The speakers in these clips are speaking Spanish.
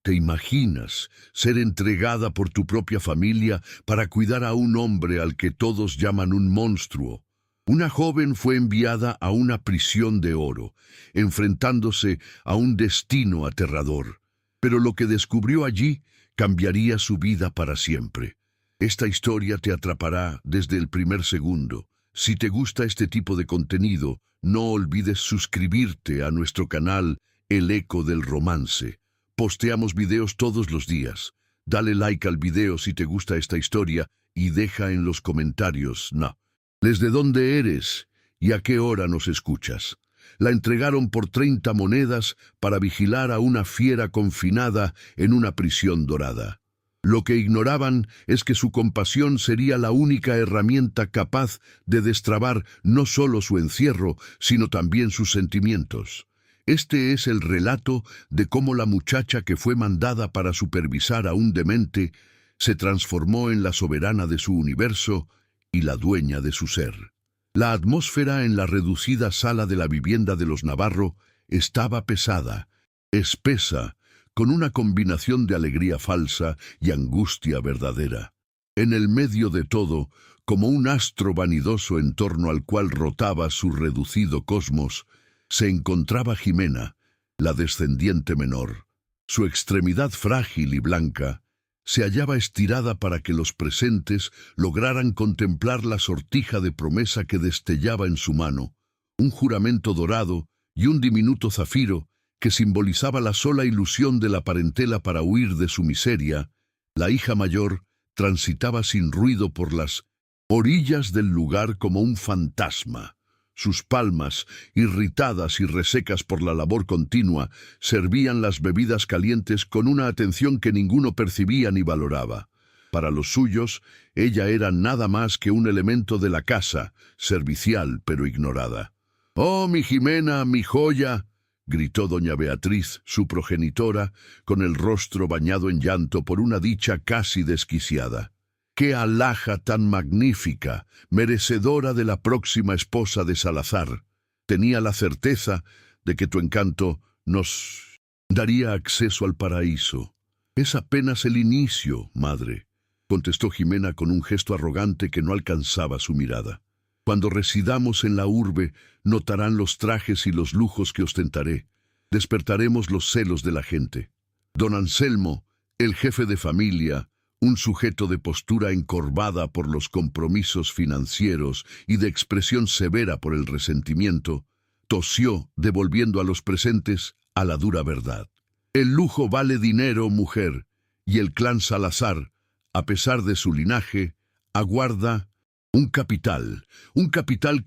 ¿Te imaginas ser entregada por tu propia familia para cuidar a un hombre al que todos llaman un monstruo? Una joven fue enviada a una prisión de oro, enfrentándose a un destino aterrador. Pero lo que descubrió allí cambiaría su vida para siempre. Esta historia te atrapará desde el primer segundo. Si te gusta este tipo de contenido, no olvides suscribirte a nuestro canal El Eco del Romance. Posteamos videos todos los días. Dale like al video si te gusta esta historia y deja en los comentarios, ¿desde dónde eres y a qué hora nos escuchas? La entregaron por 30 monedas para vigilar a una fiera confinada en una prisión dorada. Lo que ignoraban es que su compasión sería la única herramienta capaz de destrabar no solo su encierro, sino también sus sentimientos. Este es el relato de cómo la muchacha que fue mandada para supervisar a un demente se transformó en la soberana de su universo y la dueña de su ser. La atmósfera en la reducida sala de la vivienda de los Navarro estaba pesada, espesa, con una combinación de alegría falsa y angustia verdadera. En el medio de todo, como un astro vanidoso en torno al cual rotaba su reducido cosmos, se encontraba Jimena, la descendiente menor. Su extremidad frágil y blanca se hallaba estirada para que los presentes lograran contemplar la sortija de promesa que destellaba en su mano, un juramento dorado y un diminuto zafiro que simbolizaba la sola ilusión de la parentela para huir de su miseria. La hija mayor transitaba sin ruido por las orillas del lugar como un fantasma. Sus palmas, irritadas y resecas por la labor continua, servían las bebidas calientes con una atención que ninguno percibía ni valoraba. Para los suyos, ella era nada más que un elemento de la casa, servicial pero ignorada. «¡Oh, mi Jimena, mi joya!», gritó doña Beatriz, su progenitora, con el rostro bañado en llanto por una dicha casi desquiciada. ¡Qué alhaja tan magnífica, merecedora de la próxima esposa de Salazar! Tenía la certeza de que tu encanto nos daría acceso al paraíso. «Es apenas el inicio, madre», contestó Jimena con un gesto arrogante que no alcanzaba su mirada. «Cuando residamos en la urbe, notarán los trajes y los lujos que ostentaré. Despertaremos los celos de la gente. Don Anselmo, el jefe de familia, un sujeto de postura encorvada por los compromisos financieros y de expresión severa por el resentimiento, tosió, devolviendo a los presentes a la dura verdad. «El lujo vale dinero, mujer, y el clan Salazar, a pesar de su linaje, aguarda un capital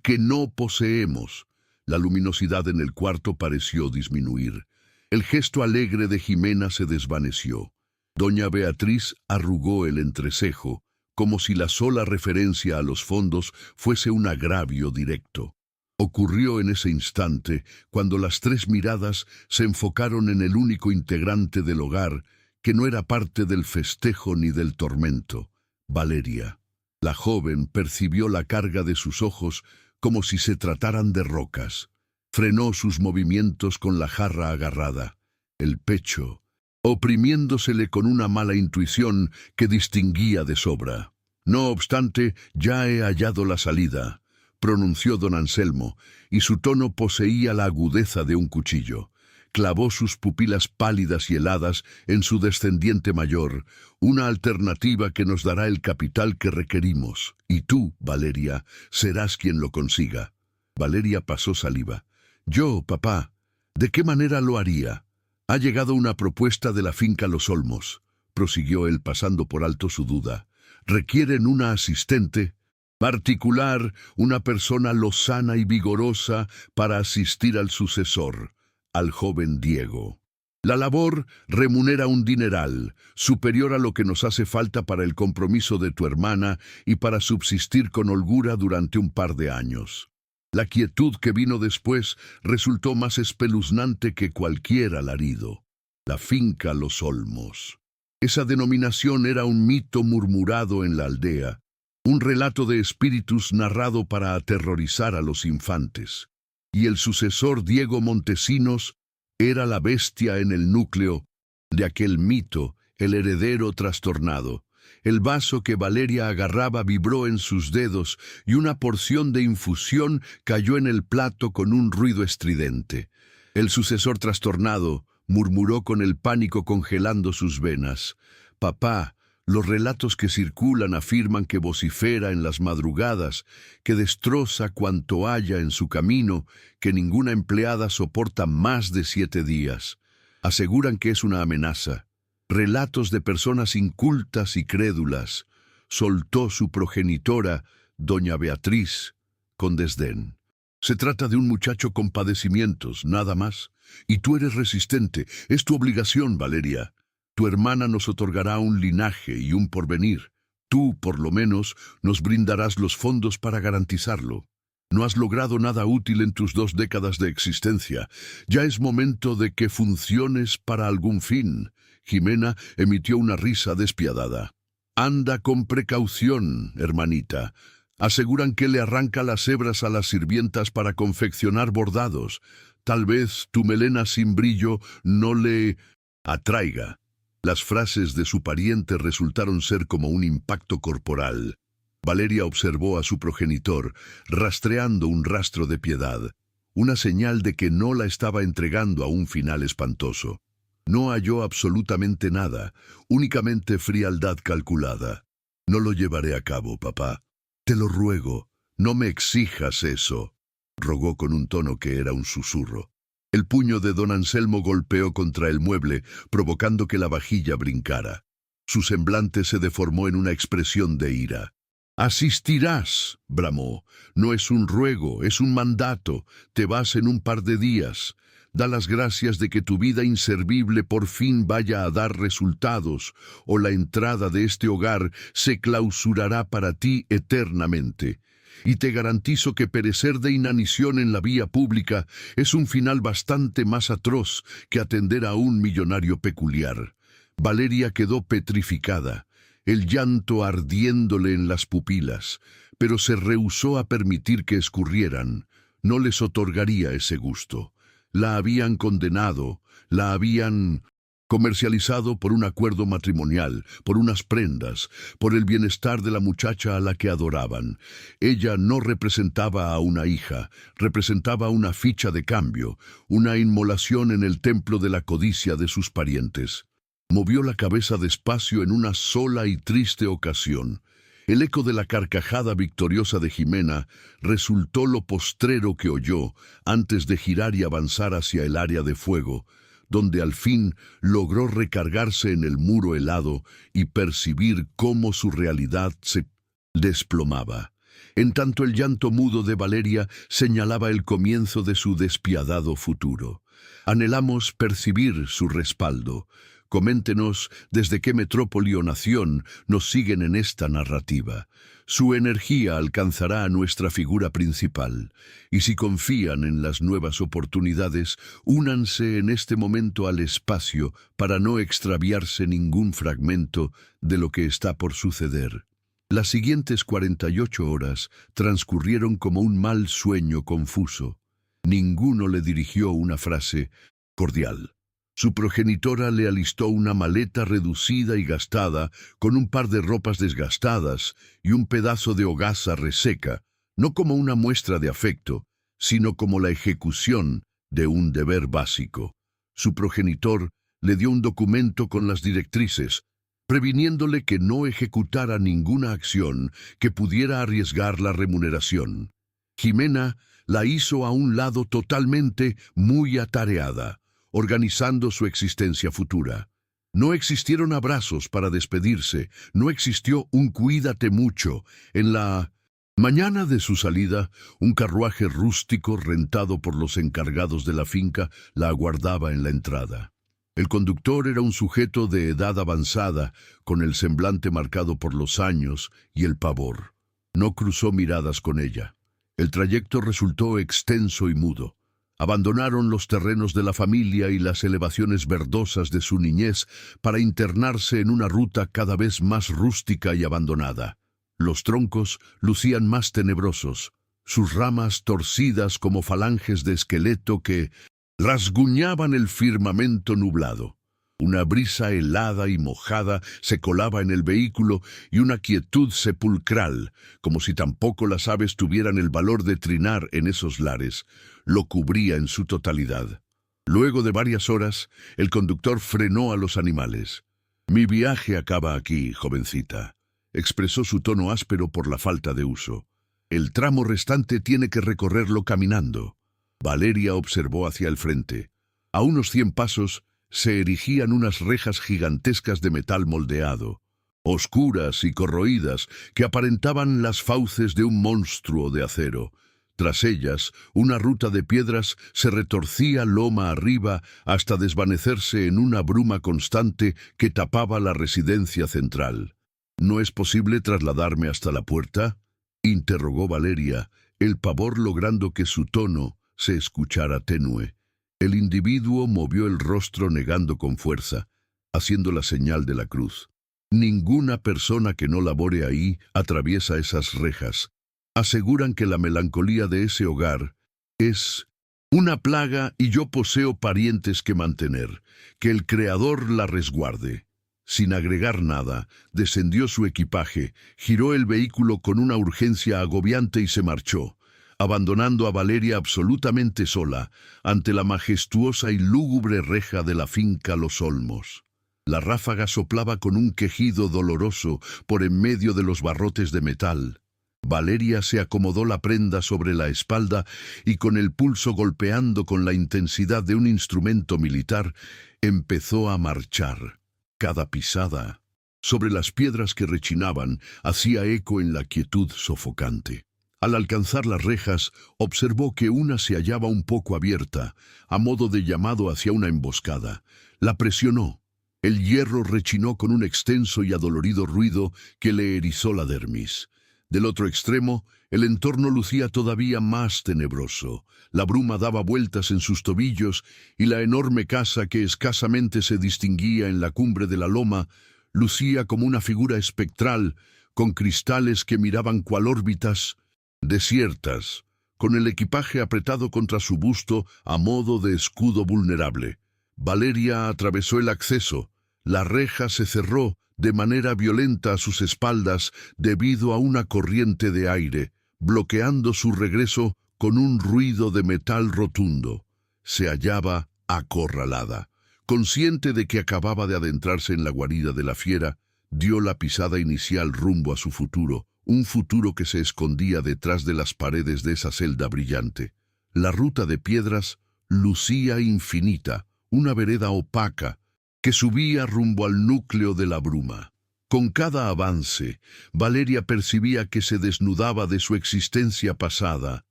que no poseemos». La luminosidad en el cuarto pareció disminuir. El gesto alegre de Jimena se desvaneció. Doña Beatriz arrugó el entrecejo, como si la sola referencia a los fondos fuese un agravio directo. Ocurrió en ese instante, cuando las tres miradas se enfocaron en el único integrante del hogar, que no era parte del festejo ni del tormento: Valeria. La joven percibió la carga de sus ojos como si se trataran de rocas. Frenó sus movimientos con la jarra agarrada. El pecho oprimiéndosele con una mala intuición que distinguía de sobra. «No obstante, ya he hallado la salida», pronunció don Anselmo, y su tono poseía la agudeza de un cuchillo. Clavó sus pupilas pálidas y heladas en su descendiente mayor, «una alternativa que nos dará el capital que requerimos, y tú, Valeria, serás quien lo consiga». Valeria pasó saliva. «Yo, papá, ¿de qué manera lo haría?» «Ha llegado una propuesta de la finca Los Olmos», prosiguió él pasando por alto su duda. «Requieren una asistente particular, una persona lozana y vigorosa para asistir al sucesor, al joven Diego. La labor remunera un dineral, superior a lo que nos hace falta para el compromiso de tu hermana y para subsistir con holgura durante un par de años». La quietud que vino después resultó más espeluznante que cualquier alarido. La finca Los Olmos. Esa denominación era un mito murmurado en la aldea, un relato de espíritus narrado para aterrorizar a los infantes. Y el sucesor Diego Montesinos era la bestia en el núcleo, de aquel mito, el heredero trastornado. El vaso que Valeria agarraba vibró en sus dedos y una porción de infusión cayó en el plato con un ruido estridente. El sucesor trastornado murmuró con el pánico congelando sus venas. «Papá, los relatos que circulan afirman que vocifera en las madrugadas, que destroza cuanto haya en su camino, que ninguna empleada soporta más de 7 días. Aseguran que es una amenaza. Relatos de personas incultas y crédulas», soltó su progenitora, doña Beatriz, con desdén. «Se trata de un muchacho con padecimientos, nada más. Y tú eres resistente. Es tu obligación, Valeria. Tu hermana nos otorgará un linaje y un porvenir. Tú, por lo menos, nos brindarás los fondos para garantizarlo. No has logrado nada útil en tus 2 décadas de existencia. Ya es momento de que funciones para algún fin». Jimena emitió una risa despiadada. «Anda con precaución, hermanita. Aseguran que le arranca las hebras a las sirvientas para confeccionar bordados. Tal vez tu melena sin brillo no le atraiga». Las frases de su pariente resultaron ser como un impacto corporal. Valeria observó a su progenitor, rastreando un rastro de piedad, una señal de que no la estaba entregando a un final espantoso. No halló absolutamente nada, únicamente frialdad calculada. «No lo llevaré a cabo, papá. Te lo ruego, no me exijas eso», rogó con un tono que era un susurro. El puño de don Anselmo golpeó contra el mueble, provocando que la vajilla brincara. Su semblante se deformó en una expresión de ira. «Asistirás», bramó. «No es un ruego, es un mandato. Te vas en un par de días. Da las gracias de que tu vida inservible por fin vaya a dar resultados, o la entrada de este hogar se clausurará para ti eternamente. Y te garantizo que perecer de inanición en la vía pública es un final bastante más atroz que atender a un millonario peculiar». Valeria quedó petrificada, el llanto ardiéndole en las pupilas, pero se rehusó a permitir que escurrieran. No les otorgaría ese gusto. La habían condenado, la habían comercializado por un acuerdo matrimonial, por unas prendas, por el bienestar de la muchacha a la que adoraban. Ella no representaba a una hija, representaba una ficha de cambio, una inmolación en el templo de la codicia de sus parientes. Movió la cabeza despacio en una sola y triste ocasión. El eco de la carcajada victoriosa de Jimena resultó lo postrero que oyó antes de girar y avanzar hacia el área de fuego, donde al fin logró recargarse en el muro helado y percibir cómo su realidad se desplomaba. En tanto el llanto mudo de Valeria señalaba el comienzo de su despiadado futuro. Anhelamos percibir su respaldo. Coméntenos desde qué metrópoli o nación nos siguen en esta narrativa. Su energía alcanzará a nuestra figura principal, y si confían en las nuevas oportunidades, únanse en este momento al espacio para no extraviarse ningún fragmento de lo que está por suceder. Las siguientes 48 horas transcurrieron como un mal sueño confuso. Ninguno le dirigió una frase cordial. Su progenitora le alistó una maleta reducida y gastada, con un par de ropas desgastadas y un pedazo de hogaza reseca, no como una muestra de afecto, sino como la ejecución de un deber básico. Su progenitor le dio un documento con las directrices, previniéndole que no ejecutara ninguna acción que pudiera arriesgar la remuneración. Jimena la hizo a un lado totalmente muy atareada, organizando su existencia futura. No existieron abrazos para despedirse, no existió un cuídate mucho. En la mañana de su salida, un carruaje rústico rentado por los encargados de la finca la aguardaba en la entrada. El conductor era un sujeto de edad avanzada, con el semblante marcado por los años y el pavor. No cruzó miradas con ella. El trayecto resultó extenso y mudo. Abandonaron los terrenos de la familia y las elevaciones verdosas de su niñez para internarse en una ruta cada vez más rústica y abandonada. Los troncos lucían más tenebrosos, sus ramas torcidas como falanges de esqueleto que rasguñaban el firmamento nublado. Una brisa helada y mojada se colaba en el vehículo y una quietud sepulcral, como si tampoco las aves tuvieran el valor de trinar en esos lares, lo cubría en su totalidad. Luego de varias horas, el conductor frenó a los animales. «Mi viaje acaba aquí, jovencita», expresó su tono áspero por la falta de uso. «El tramo restante tiene que recorrerlo caminando». Valeria observó hacia el frente. A unos 100 pasos se erigían unas rejas gigantescas de metal moldeado, oscuras y corroídas, que aparentaban las fauces de un monstruo de acero. Tras ellas, una ruta de piedras se retorcía loma arriba hasta desvanecerse en una bruma constante que tapaba la residencia central. «¿No es posible trasladarme hasta la puerta?», interrogó Valeria, el pavor logrando que su tono se escuchara tenue. El individuo movió el rostro negando con fuerza, haciendo la señal de la cruz. «Ninguna persona que no labore ahí atraviesa esas rejas. Aseguran que la melancolía de ese hogar es una plaga y yo poseo parientes que mantener. Que el Creador la resguarde». Sin agregar nada, descendió su equipaje, giró el vehículo con una urgencia agobiante y se marchó, abandonando a Valeria absolutamente sola ante la majestuosa y lúgubre reja de la finca Los Olmos. La ráfaga soplaba con un quejido doloroso por en medio de los barrotes de metal. Valeria se acomodó la prenda sobre la espalda y con el pulso golpeando con la intensidad de un instrumento militar, empezó a marchar. Cada pisada sobre las piedras que rechinaban hacía eco en la quietud sofocante. Al alcanzar las rejas, observó que una se hallaba un poco abierta, a modo de llamado hacia una emboscada. La presionó. El hierro rechinó con un extenso y adolorido ruido que le erizó la dermis. Del otro extremo, el entorno lucía todavía más tenebroso. La bruma daba vueltas en sus tobillos y la enorme casa que escasamente se distinguía en la cumbre de la loma lucía como una figura espectral, con cristales que miraban cual órbitas desiertas, con el equipaje apretado contra su busto a modo de escudo vulnerable. Valeria atravesó el acceso. La reja se cerró de manera violenta a sus espaldas debido a una corriente de aire, bloqueando su regreso con un ruido de metal rotundo. Se hallaba acorralada. Consciente de que acababa de adentrarse en la guarida de la fiera, dio la pisada inicial rumbo a su futuro, un futuro que se escondía detrás de las paredes de esa celda brillante. La ruta de piedras lucía infinita, una vereda opaca, que subía rumbo al núcleo de la bruma. Con cada avance, Valeria percibía que se desnudaba de su existencia pasada,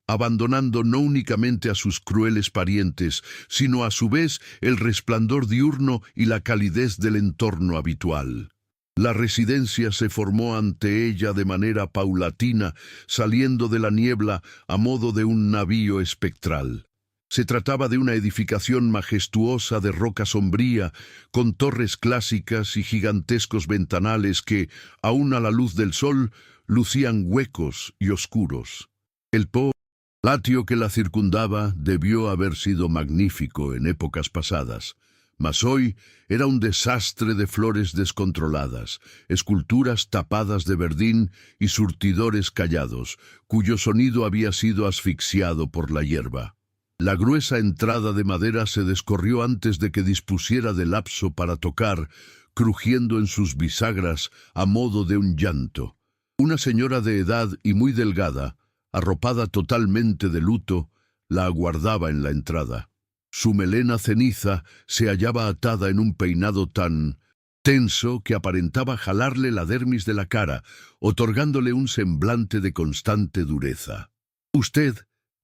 abandonando no únicamente a sus crueles parientes, sino a su vez el resplandor diurno y la calidez del entorno habitual. La residencia se formó ante ella de manera paulatina, saliendo de la niebla a modo de un navío espectral. Se trataba de una edificación majestuosa de roca sombría, con torres clásicas y gigantescos ventanales que, aun a la luz del sol, lucían huecos y oscuros. El patio que la circundaba debió haber sido magnífico en épocas pasadas, mas hoy era un desastre de flores descontroladas, esculturas tapadas de verdín y surtidores callados, cuyo sonido había sido asfixiado por la hierba. La gruesa entrada de madera se descorrió antes de que dispusiera de lapso para tocar, crujiendo en sus bisagras a modo de un llanto. Una señora de edad y muy delgada, arropada totalmente de luto, la aguardaba en la entrada. Su melena ceniza se hallaba atada en un peinado tan tenso que aparentaba jalarle la dermis de la cara, otorgándole un semblante de constante dureza. «Usted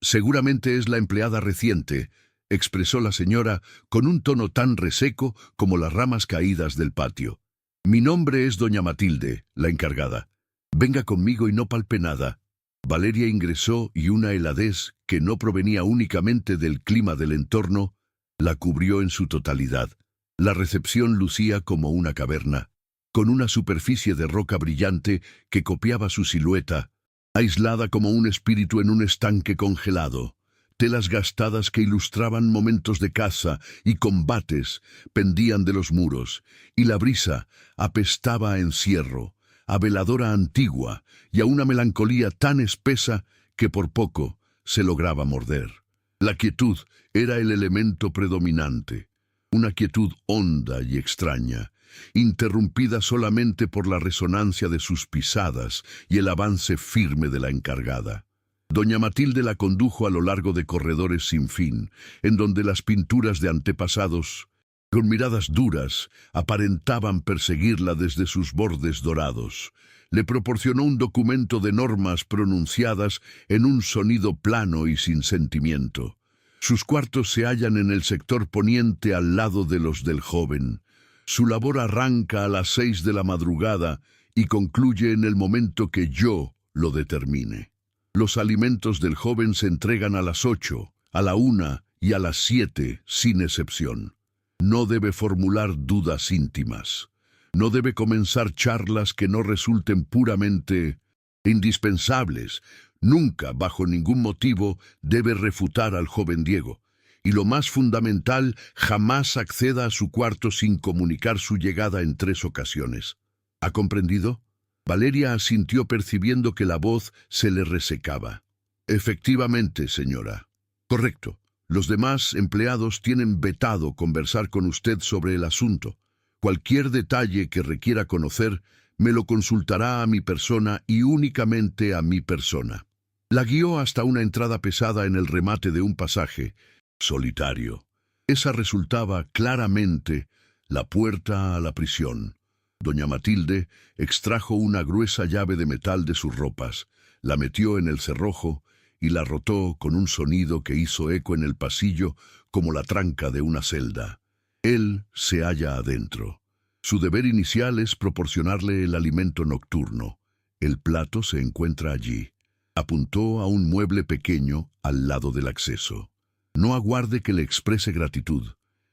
seguramente es la empleada reciente», expresó la señora con un tono tan reseco como las ramas caídas del patio. «Mi nombre es doña Matilde, la encargada. Venga conmigo y no palpe nada». Valeria ingresó y una heladez que no provenía únicamente del clima del entorno la cubrió en su totalidad. La recepción lucía como una caverna, con una superficie de roca brillante que copiaba su silueta, aislada como un espíritu en un estanque congelado. Telas gastadas que ilustraban momentos de caza y combates pendían de los muros, y la brisa apestaba a encierro, a veladora antigua y a una melancolía tan espesa que por poco se lograba morder. La quietud era el elemento predominante, una quietud honda y extraña, interrumpida solamente por la resonancia de sus pisadas y el avance firme de la encargada. Doña Matilde la condujo a lo largo de corredores sin fin, en donde las pinturas de antepasados, con miradas duras, aparentaban perseguirla desde sus bordes dorados. Le proporcionó un documento de normas pronunciadas en un sonido plano y sin sentimiento. Sus cuartos se hallan en el sector poniente al lado de los del joven. Su labor arranca a las 6 de la madrugada y concluye en el momento que yo lo determine. Los alimentos del joven se entregan a las 8, a la 1 y a las 7, sin excepción. No debe formular dudas íntimas. No debe comenzar charlas que no resulten puramente indispensables. Nunca, bajo ningún motivo, debe refutar al joven Diego. Y lo más fundamental, jamás acceda a su cuarto sin comunicar su llegada en 3 ocasiones. ¿Ha comprendido? Valeria asintió percibiendo que la voz se le resecaba. Efectivamente, señora. Correcto. Los demás empleados tienen vetado conversar con usted sobre el asunto. Cualquier detalle que requiera conocer, me lo consultará a mi persona y únicamente a mi persona. La guió hasta una entrada pesada en el remate de un pasaje solitario. Esa resultaba claramente la puerta a la prisión. Doña Matilde extrajo una gruesa llave de metal de sus ropas, la metió en el cerrojo y la rotó con un sonido que hizo eco en el pasillo como la tranca de una celda. Él se halla adentro. Su deber inicial es proporcionarle el alimento nocturno. El plato se encuentra allí. Apuntó a un mueble pequeño al lado del acceso. No aguarde que le exprese gratitud.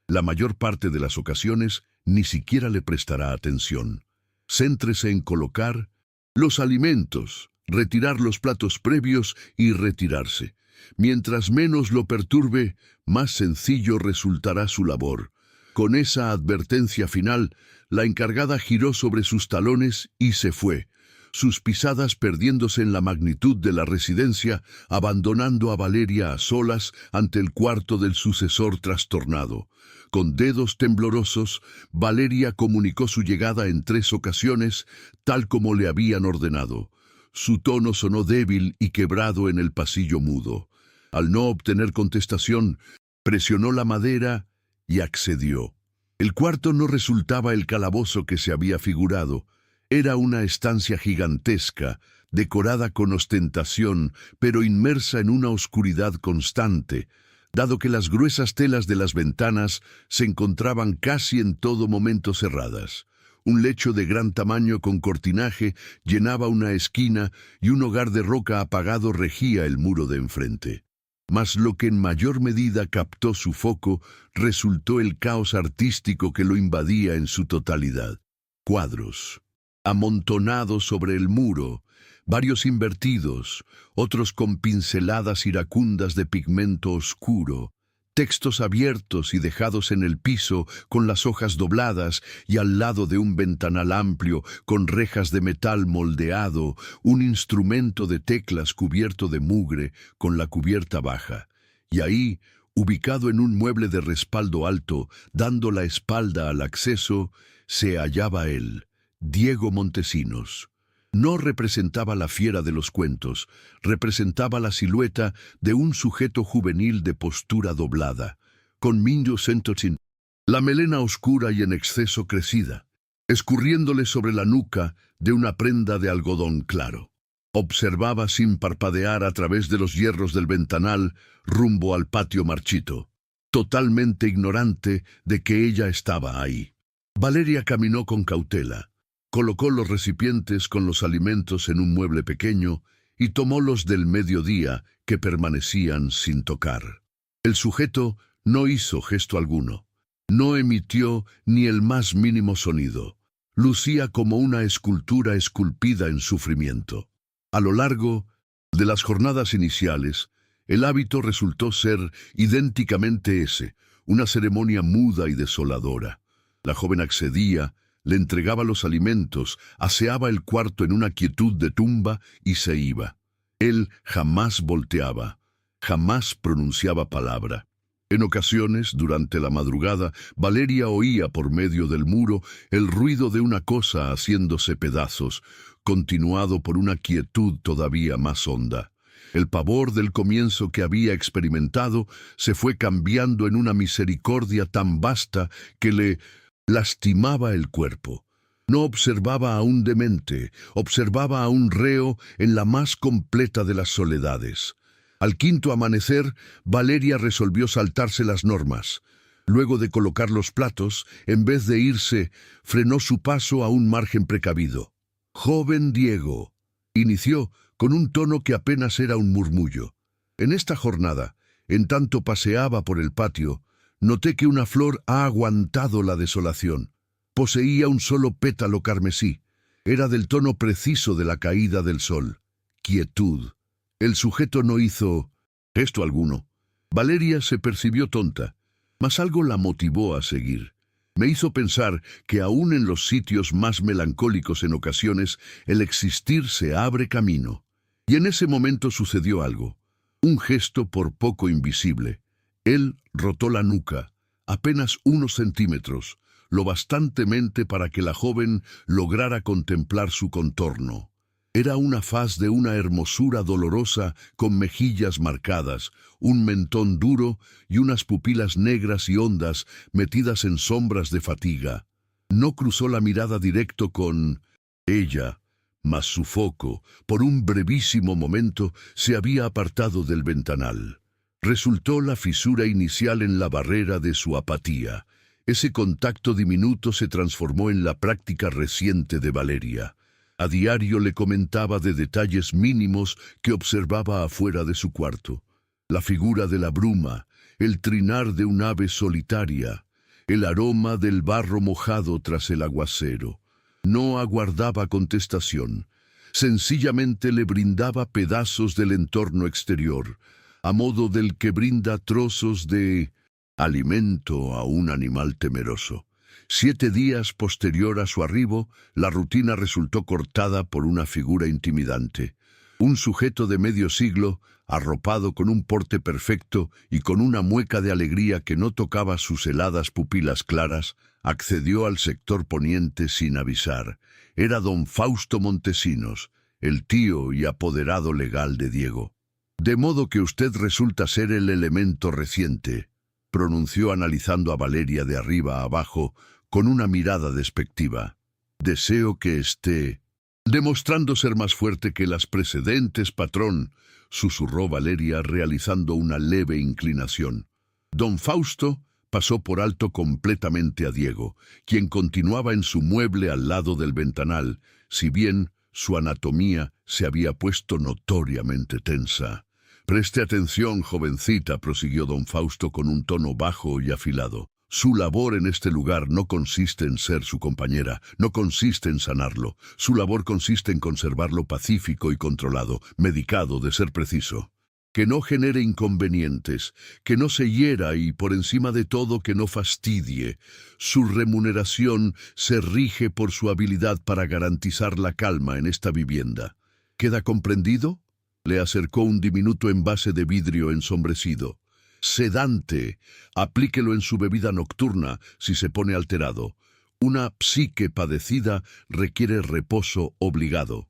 La mayor parte de las ocasiones ni siquiera le prestará atención. Céntrese en colocar los alimentos, retirar los platos previos y retirarse. Mientras menos lo perturbe, más sencillo resultará su labor. Con esa advertencia final, la encargada giró sobre sus talones y se fue, sus pisadas perdiéndose en la magnitud de la residencia, abandonando a Valeria a solas ante el cuarto del sucesor trastornado. Con dedos temblorosos, Valeria comunicó su llegada en 3 ocasiones, tal como le habían ordenado. Su tono sonó débil y quebrado en el pasillo mudo. Al no obtener contestación, presionó la madera y accedió. El cuarto no resultaba el calabozo que se había figurado. Era una estancia gigantesca, decorada con ostentación, pero inmersa en una oscuridad constante, dado que las gruesas telas de las ventanas se encontraban casi en todo momento cerradas. Un lecho de gran tamaño con cortinaje llenaba una esquina y un hogar de roca apagado regía el muro de enfrente. Mas lo que en mayor medida captó su foco resultó el caos artístico que lo invadía en su totalidad. Cuadros amontonados sobre el muro, varios invertidos, otros con pinceladas iracundas de pigmento oscuro, textos abiertos y dejados en el piso con las hojas dobladas y al lado de un ventanal amplio con rejas de metal moldeado, un instrumento de teclas cubierto de mugre con la cubierta baja. Y ahí, ubicado en un mueble de respaldo alto, dando la espalda al acceso, se hallaba él, Diego Montesinos. No representaba la fiera de los cuentos, representaba la silueta de un sujeto juvenil de postura doblada, con miño centocin, la melena oscura y en exceso crecida, escurriéndole sobre la nuca de una prenda de algodón claro. Observaba sin parpadear a través de los hierros del ventanal rumbo al patio marchito, totalmente ignorante de que ella estaba ahí. Valeria caminó con cautela. Colocó los recipientes con los alimentos en un mueble pequeño y tomó los del mediodía que permanecían sin tocar. El sujeto no hizo gesto alguno. No emitió ni el más mínimo sonido. Lucía como una escultura esculpida en sufrimiento. A lo largo de las jornadas iniciales, El hábito resultó ser idénticamente ese, una ceremonia muda y desoladora. La joven accedía, le entregaba los alimentos, aseaba el cuarto en una quietud de tumba y se iba. Él jamás volteaba, jamás pronunciaba palabra. En ocasiones, durante la madrugada, Valeria oía por medio del muro el ruido de una cosa haciéndose pedazos, continuado por una quietud todavía más honda. El pavor del comienzo que había experimentado se fue cambiando en una misericordia tan vasta que le lastimaba el cuerpo. No observaba a un demente, observaba a un reo en la más completa de las soledades. Al quinto amanecer, Valeria resolvió saltarse las normas. Luego de colocar los platos, en vez de irse, frenó su paso a un margen precavido. «Joven Diego», inició con un tono que apenas era un murmullo. En esta jornada, en tanto paseaba por el patio, noté que una flor ha aguantado la desolación. Poseía un solo pétalo carmesí. Era del tono preciso de la caída del sol. Quietud. El sujeto no hizo gesto alguno. Valeria se percibió tonta, mas algo la motivó a seguir. Me hizo pensar que aún en los sitios más melancólicos en ocasiones, el existir se abre camino. Y en ese momento sucedió algo. Un gesto por poco invisible. Él rotó la nuca, apenas unos centímetros, lo bastantemente para que la joven lograra contemplar su contorno. Era una faz de una hermosura dolorosa con mejillas marcadas, un mentón duro y unas pupilas negras y hondas metidas en sombras de fatiga. No cruzó la mirada directo con ella, mas su foco, por un brevísimo momento, se había apartado del ventanal. Resultó la fisura inicial en la barrera de su apatía. Ese contacto diminuto se transformó en la práctica reciente de Valeria. A diario le comentaba de detalles mínimos que observaba afuera de su cuarto. La figura de la bruma, el trinar de un ave solitaria, el aroma del barro mojado tras el aguacero. No aguardaba contestación. Sencillamente le brindaba pedazos del entorno exterior, a modo del que brinda trozos de alimento a un animal temeroso. 7 días posterior a su arribo, la rutina resultó cortada por una figura intimidante. Un sujeto de medio siglo, arropado con un porte perfecto y con una mueca de alegría que no tocaba sus heladas pupilas claras, accedió al sector poniente sin avisar. Era don Fausto Montesinos, el tío y apoderado legal de Diego. «De modo que usted resulta ser el elemento reciente», pronunció analizando a Valeria de arriba a abajo con una mirada despectiva. «Deseo que esté demostrando ser más fuerte que las precedentes, patrón», susurró Valeria realizando una leve inclinación. Don Fausto pasó por alto completamente a Diego, quien continuaba en su mueble al lado del ventanal, si bien su anatomía se había puesto notoriamente tensa. «Preste atención, jovencita», prosiguió don Fausto con un tono bajo y afilado. «Su labor en este lugar no consiste en ser su compañera, no consiste en sanarlo. Su labor consiste en conservarlo pacífico y controlado, medicado de ser preciso. Que no genere inconvenientes, que no se hiera y, por encima de todo, que no fastidie. Su remuneración se rige por su habilidad para garantizar la calma en esta vivienda. ¿Queda comprendido?». Le acercó un diminuto envase de vidrio ensombrecido. «Sedante. Aplíquelo en su bebida nocturna si se pone alterado. Una psique padecida requiere reposo obligado».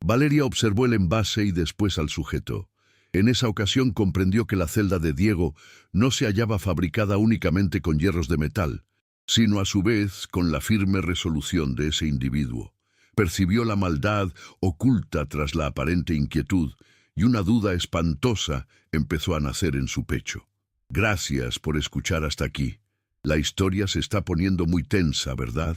Valeria observó el envase y después al sujeto. En esa ocasión comprendió que la celda de Diego no se hallaba fabricada únicamente con hierros de metal, sino a su vez con la firme resolución de ese individuo. Percibió la maldad oculta tras la aparente inquietud, y una duda espantosa empezó a nacer en su pecho. «Gracias por escuchar hasta aquí. La historia se está poniendo muy tensa, ¿verdad?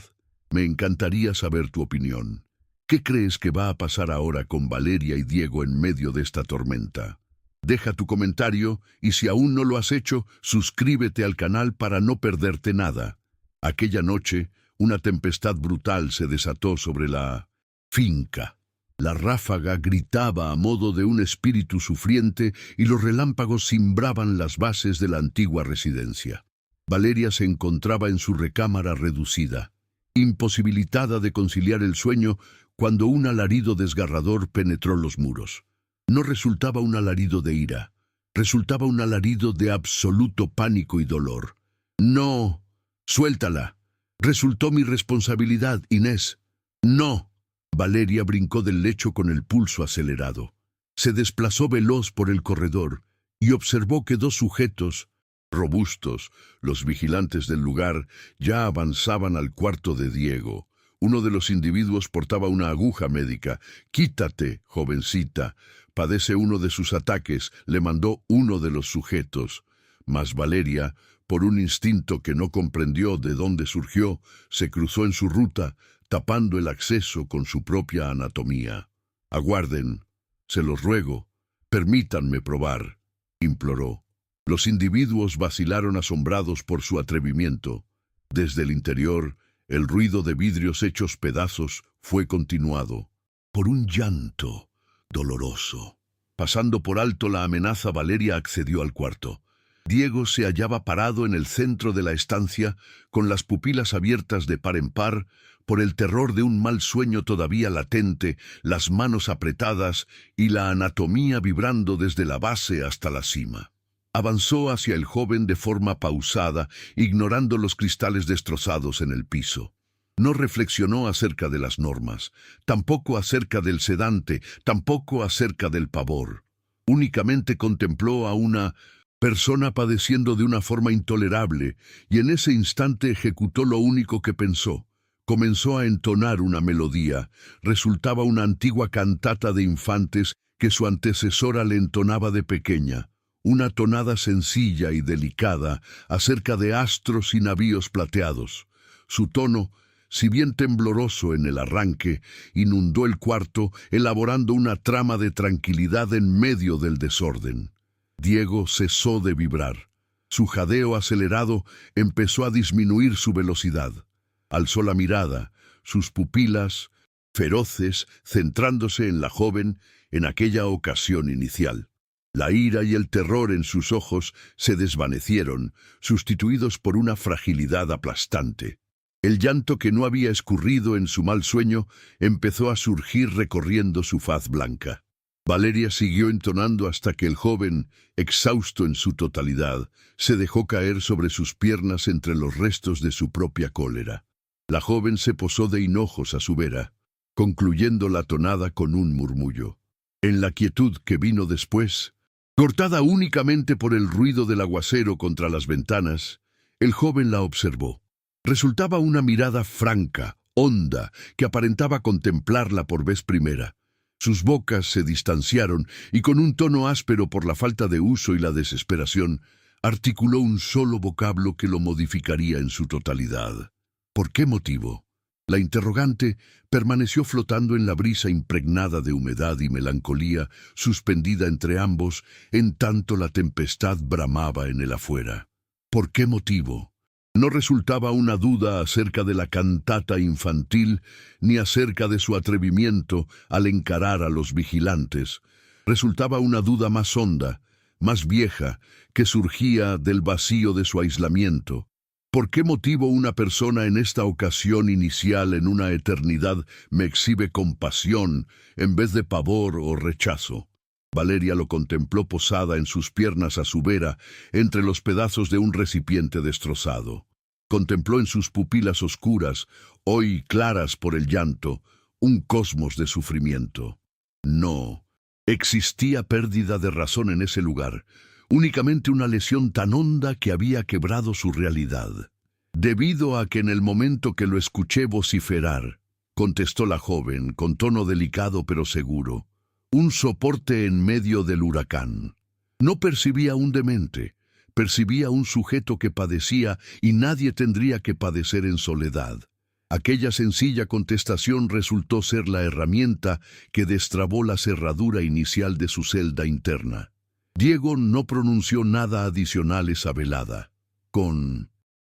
Me encantaría saber tu opinión. ¿Qué crees que va a pasar ahora con Valeria y Diego en medio de esta tormenta? Deja tu comentario y si aún no lo has hecho, suscríbete al canal para no perderte nada». Aquella noche, una tempestad brutal se desató sobre la finca. La ráfaga gritaba a modo de un espíritu sufriente y los relámpagos cimbraban las bases de la antigua residencia. Valeria se encontraba en su recámara reducida, imposibilitada de conciliar el sueño cuando un alarido desgarrador penetró los muros. No resultaba un alarido de ira, resultaba un alarido de absoluto pánico y dolor. «No, suéltala. Resultó mi responsabilidad, Inés. No». Valeria brincó del lecho con el pulso acelerado. Se desplazó veloz por el corredor y observó que dos sujetos, robustos, los vigilantes del lugar, ya avanzaban al cuarto de Diego. Uno de los individuos portaba una aguja médica. «Quítate, jovencita. Padece uno de sus ataques», le mandó uno de los sujetos. Mas Valeria, por un instinto que no comprendió de dónde surgió, se cruzó en su ruta, tapando el acceso con su propia anatomía. «Aguarden, se los ruego, permítanme probar», imploró. Los individuos vacilaron asombrados por su atrevimiento. Desde el interior, el ruido de vidrios hechos pedazos fue continuado por un llanto doloroso. Pasando por alto la amenaza, Valeria accedió al cuarto. Diego se hallaba parado en el centro de la estancia, con las pupilas abiertas de par en par, por el terror de un mal sueño todavía latente, las manos apretadas y la anatomía vibrando desde la base hasta la cima. Avanzó hacia el joven de forma pausada, ignorando los cristales destrozados en el piso. No reflexionó acerca de las normas, tampoco acerca del sedante, tampoco acerca del pavor. Únicamente contempló a una persona padeciendo de una forma intolerable, y en ese instante ejecutó lo único que pensó. Comenzó a entonar una melodía. Resultaba una antigua cantata de infantes que su antecesora le entonaba de pequeña. Una tonada sencilla y delicada acerca de astros y navíos plateados. Su tono, si bien tembloroso en el arranque, inundó el cuarto, elaborando una trama de tranquilidad en medio del desorden. Diego cesó de vibrar. Su jadeo acelerado empezó a disminuir su velocidad. Alzó la mirada, sus pupilas, feroces, centrándose en la joven en aquella ocasión inicial. La ira y el terror en sus ojos se desvanecieron, sustituidos por una fragilidad aplastante. El llanto que no había escurrido en su mal sueño empezó a surgir recorriendo su faz blanca. Valeria siguió entonando hasta que el joven, exhausto en su totalidad, se dejó caer sobre sus piernas entre los restos de su propia cólera. La joven se posó de hinojos a su vera, concluyendo la tonada con un murmullo. En la quietud que vino después, cortada únicamente por el ruido del aguacero contra las ventanas, el joven la observó. Resultaba una mirada franca, honda, que aparentaba contemplarla por vez primera. Sus bocas se distanciaron y con un tono áspero por la falta de uso y la desesperación, articuló un solo vocablo que lo modificaría en su totalidad. ¿Por qué motivo? La interrogante permaneció flotando en la brisa impregnada de humedad y melancolía, suspendida entre ambos, en tanto la tempestad bramaba en el afuera. ¿Por qué motivo? No resultaba una duda acerca de la cantata infantil, ni acerca de su atrevimiento al encarar a los vigilantes. Resultaba una duda más honda, más vieja, que surgía del vacío de su aislamiento. ¿Por qué motivo una persona en esta ocasión inicial en una eternidad me exhibe compasión en vez de pavor o rechazo? Valeria lo contempló posada en sus piernas a su vera, entre los pedazos de un recipiente destrozado. Contempló en sus pupilas oscuras, hoy claras por el llanto, un cosmos de sufrimiento. No, existía pérdida de razón en ese lugar, únicamente una lesión tan honda que había quebrado su realidad. «Debido a que en el momento que lo escuché vociferar», contestó la joven con tono delicado pero seguro, «un soporte en medio del huracán. No percibía un demente, percibía un sujeto que padecía y nadie tendría que padecer en soledad». Aquella sencilla contestación resultó ser la herramienta que destrabó la cerradura inicial de su celda interna. Diego no pronunció nada adicional esa velada. Con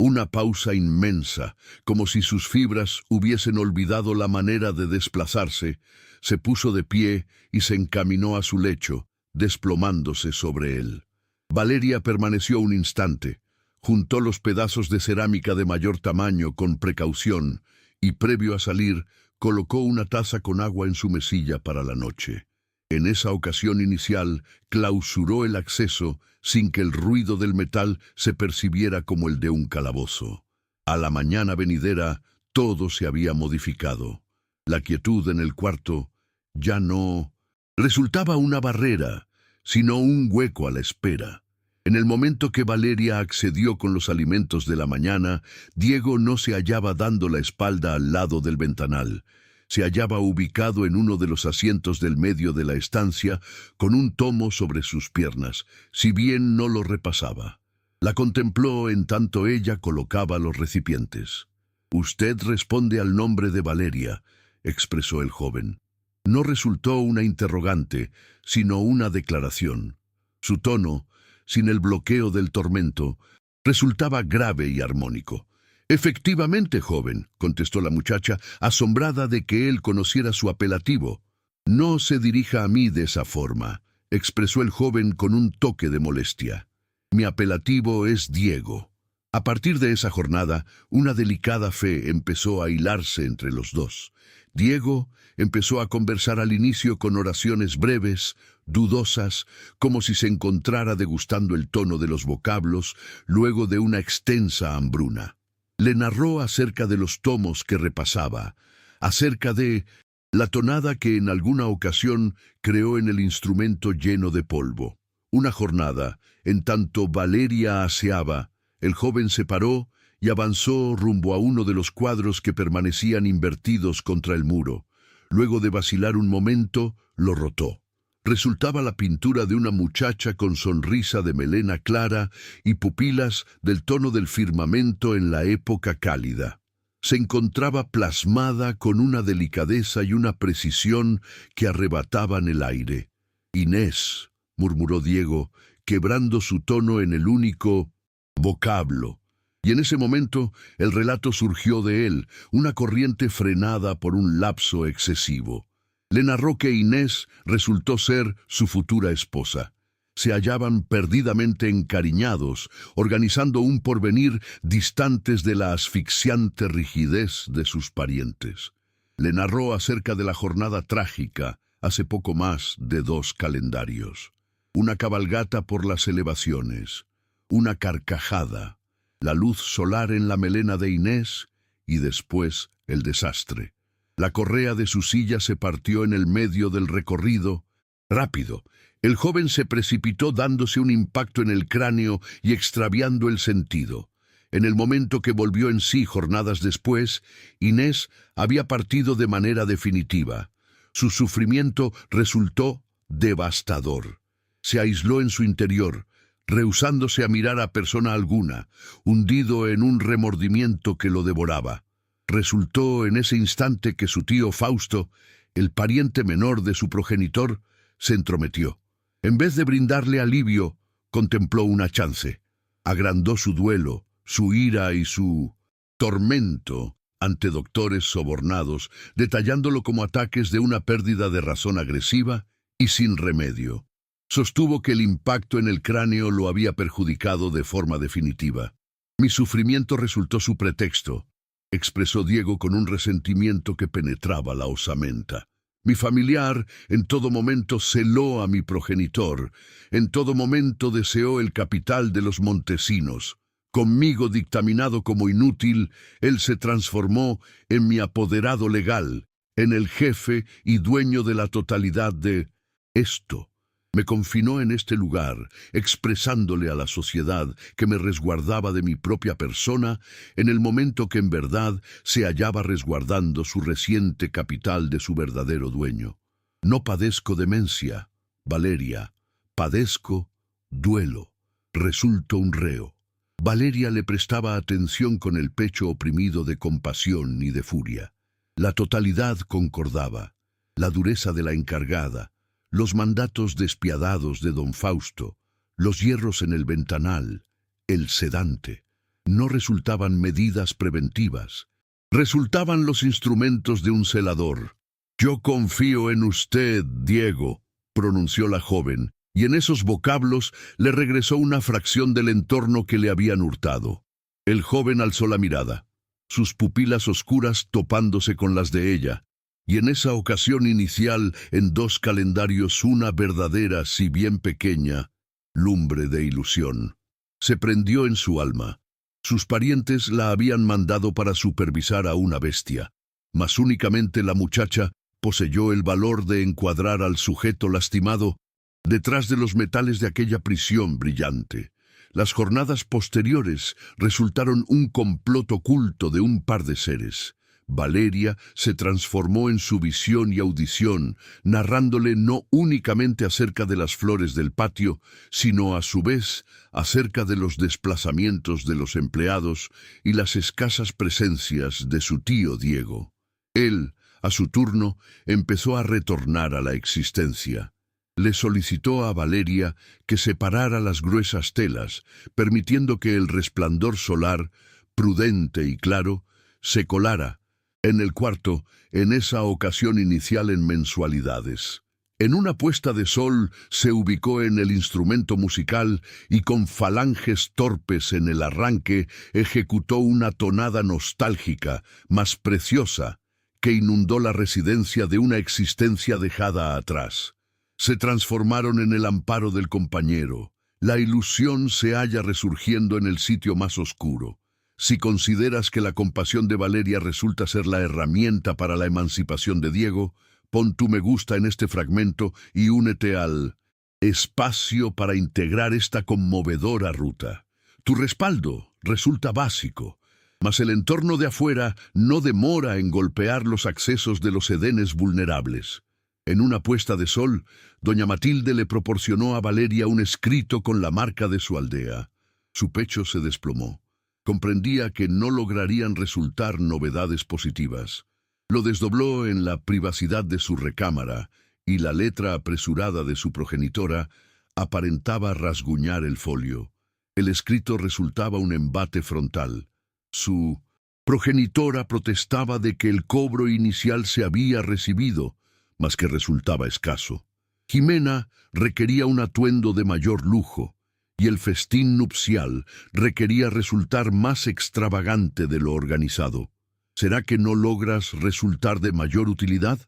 Una pausa inmensa, como si sus fibras hubiesen olvidado la manera de desplazarse, se puso de pie y se encaminó a su lecho, desplomándose sobre él. Valeria permaneció un instante, juntó los pedazos de cerámica de mayor tamaño con precaución y, previo a salir, colocó una taza con agua en su mesilla para la noche. En esa ocasión inicial, clausuró el acceso sin que el ruido del metal se percibiera como el de un calabozo. A la mañana venidera, todo se había modificado. La quietud en el cuarto ya no resultaba una barrera, sino un hueco a la espera. En el momento que Valeria accedió con los alimentos de la mañana, Diego no se hallaba dando la espalda al lado del ventanal. Se hallaba ubicado en uno de los asientos del medio de la estancia, con un tomo sobre sus piernas, si bien no lo repasaba. La contempló en tanto ella colocaba los recipientes. «Usted responde al nombre de Valeria», expresó el joven. No resultó una interrogante, sino una declaración. Su tono, sin el bloqueo del tormento, resultaba grave y armónico. «Efectivamente, joven», contestó la muchacha, asombrada de que él conociera su apelativo. «No se dirija a mí de esa forma», expresó el joven con un toque de molestia. «Mi apelativo es Diego». A partir de esa jornada, una delicada fe empezó a hilarse entre los dos. Diego empezó a conversar al inicio con oraciones breves, dudosas, como si se encontrara degustando el tono de los vocablos luego de una extensa hambruna. Le narró acerca de los tomos que repasaba, acerca de la tonada que en alguna ocasión creó en el instrumento lleno de polvo. Una jornada, en tanto Valeria aseaba, el joven se paró y avanzó rumbo a uno de los cuadros que permanecían invertidos contra el muro. Luego de vacilar un momento, lo rotó. Resultaba la pintura de una muchacha con sonrisa de melena clara y pupilas del tono del firmamento en la época cálida. Se encontraba plasmada con una delicadeza y una precisión que arrebataban el aire. «Inés», murmuró Diego, quebrando su tono en el único vocablo. Y en ese momento el relato surgió de él, una corriente frenada por un lapso excesivo. Le narró que Inés resultó ser su futura esposa. Se hallaban perdidamente encariñados, organizando un porvenir distantes de la asfixiante rigidez de sus parientes. Le narró acerca de la jornada trágica, hace poco más de 2 calendarios. Una cabalgata por las elevaciones, una carcajada, la luz solar en la melena de Inés y después el desastre. La correa de su silla se partió en el medio del recorrido. Rápido, el joven se precipitó dándose un impacto en el cráneo y extraviando el sentido. En el momento que volvió en sí jornadas después, Inés había partido de manera definitiva. Su sufrimiento resultó devastador. Se aisló en su interior, rehusándose a mirar a persona alguna, hundido en un remordimiento que lo devoraba. Resultó en ese instante que su tío Fausto, el pariente menor de su progenitor, se entrometió. En vez de brindarle alivio, contempló una chance. Agrandó su duelo, su ira y su tormento ante doctores sobornados, detallándolo como ataques de una pérdida de razón agresiva y sin remedio. Sostuvo que el impacto en el cráneo lo había perjudicado de forma definitiva. «Mi sufrimiento resultó su pretexto», expresó Diego con un resentimiento que penetraba la osamenta. «Mi familiar en todo momento celó a mi progenitor, en todo momento deseó el capital de los Montesinos. Conmigo dictaminado como inútil, él se transformó en mi apoderado legal, en el jefe y dueño de la totalidad de esto. Me confinó en este lugar, expresándole a la sociedad que me resguardaba de mi propia persona en el momento que en verdad se hallaba resguardando su reciente capital de su verdadero dueño. No padezco demencia, Valeria, padezco duelo. Resulto un reo». Valeria le prestaba atención con el pecho oprimido de compasión y de furia. La totalidad concordaba, la dureza de la encargada, los mandatos despiadados de don Fausto, los hierros en el ventanal, el sedante. no resultaban medidas preventivas. Resultaban los instrumentos de un celador. «Yo confío en usted, Diego», pronunció la joven, y en esos vocablos le regresó una fracción del entorno que le habían hurtado. El joven alzó la mirada, sus pupilas oscuras topándose con las de ella, y en esa ocasión inicial, en 2 calendarios, una verdadera, si bien pequeña, lumbre de ilusión. Se prendió en su alma. Sus parientes la habían mandado para supervisar a una bestia, mas únicamente la muchacha poseyó el valor de encuadrar al sujeto lastimado detrás de los metales de aquella prisión brillante. Las jornadas posteriores resultaron un complot oculto de un par de seres. Valeria se transformó en su visión y audición, narrándole no únicamente acerca de las flores del patio, sino a su vez acerca de los desplazamientos de los empleados y las escasas presencias de su tío Diego. Él, a su turno, empezó a retornar a la existencia. Le solicitó a Valeria que separara las gruesas telas, permitiendo que el resplandor solar, prudente y claro, se colara en el cuarto, en esa ocasión inicial en mensualidades. En una puesta de sol se ubicó en el instrumento musical y con falanges torpes en el arranque ejecutó una tonada nostálgica, más preciosa, que inundó la residencia de una existencia dejada atrás. Se transformaron en el amparo del compañero. La ilusión se halla resurgiendo en el sitio más oscuro. Si consideras que la compasión de Valeria resulta ser la herramienta para la emancipación de Diego, pon tu me gusta en este fragmento y únete al espacio para integrar esta conmovedora ruta. Tu respaldo resulta básico, mas el entorno de afuera no demora en golpear los accesos de los edenes vulnerables. En una puesta de sol, doña Matilde le proporcionó a Valeria un escrito con la marca de su aldea. Su pecho se desplomó. Comprendía que no lograrían resultar novedades positivas. Lo desdobló en la privacidad de su recámara, y la letra apresurada de su progenitora aparentaba rasguñar el folio. El escrito resultaba un embate frontal. Su progenitora protestaba de que el cobro inicial se había recibido, mas que resultaba escaso. Jimena requería un atuendo de mayor lujo, y el festín nupcial requería resultar más extravagante de lo organizado. ¿Será que no logras resultar de mayor utilidad?,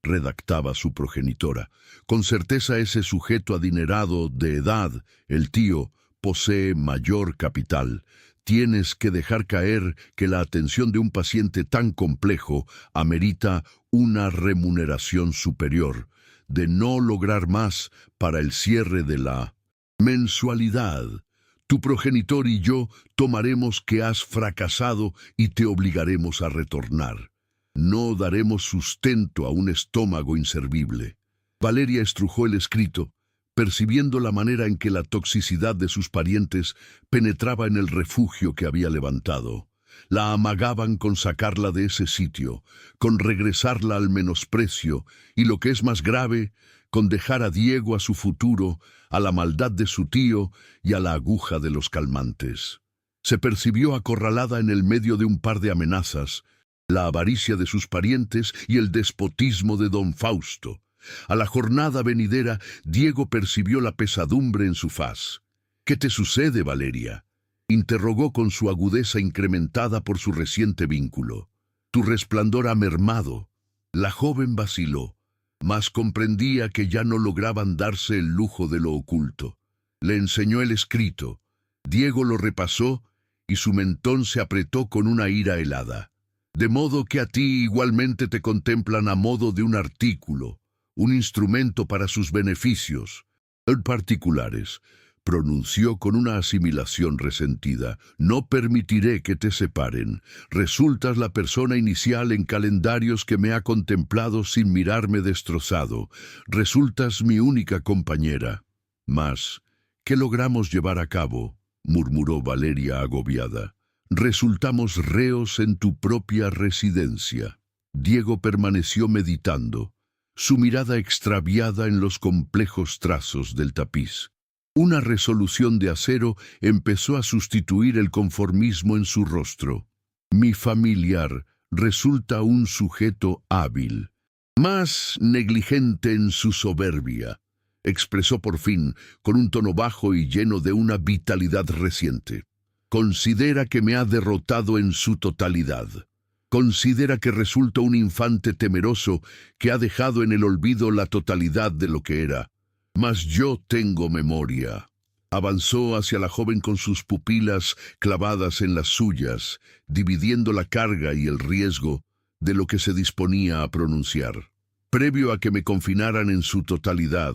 redactaba su progenitora. Con certeza ese sujeto adinerado de edad, el tío, posee mayor capital. Tienes que dejar caer que la atención de un paciente tan complejo amerita una remuneración superior. De no lograr más para el cierre de la mensualidad, tu progenitor y yo tomaremos que has fracasado y te obligaremos a retornar. No daremos sustento a un estómago inservible. Valeria estrujó el escrito, percibiendo la manera en que la toxicidad de sus parientes penetraba en el refugio que había levantado. La amagaban con sacarla de ese sitio, con regresarla al menosprecio y, lo que es más grave, con dejar a Diego a su futuro, a la maldad de su tío y a la aguja de los calmantes. Se percibió acorralada en el medio de un par de amenazas, la avaricia de sus parientes y el despotismo de don Fausto. A la jornada venidera, Diego percibió la pesadumbre en su faz. «¿Qué te sucede, Valeria?», interrogó con su agudeza incrementada por su reciente vínculo. «Tu resplandor ha mermado». La joven vaciló, mas comprendía que ya no lograban darse el lujo de lo oculto. Le enseñó el escrito. Diego lo repasó y su mentón se apretó con una ira helada. «De modo que a ti igualmente te contemplan a modo de un artículo, un instrumento para sus beneficios. En particulares», pronunció con una asimilación resentida, «no permitiré que te separen. Resultas la persona inicial en calendarios que me ha contemplado sin mirarme destrozado. Resultas mi única compañera». «Mas, ¿qué logramos llevar a cabo?», murmuró Valeria agobiada. «Resultamos reos en tu propia residencia». Diego permaneció meditando, su mirada extraviada en los complejos trazos del tapiz. Una resolución de acero empezó a sustituir el conformismo en su rostro. Mi familiar resulta un sujeto hábil, más negligente en su soberbia, expresó por fin, con un tono bajo y lleno de una vitalidad reciente. Considera que me ha derrotado en su totalidad. Considera que resulta un infante temeroso que ha dejado en el olvido la totalidad de lo que era. Mas yo tengo memoria. Avanzó hacia la joven con sus pupilas clavadas en las suyas, dividiendo la carga y el riesgo de lo que se disponía a pronunciar. Previo a que me confinaran en su totalidad,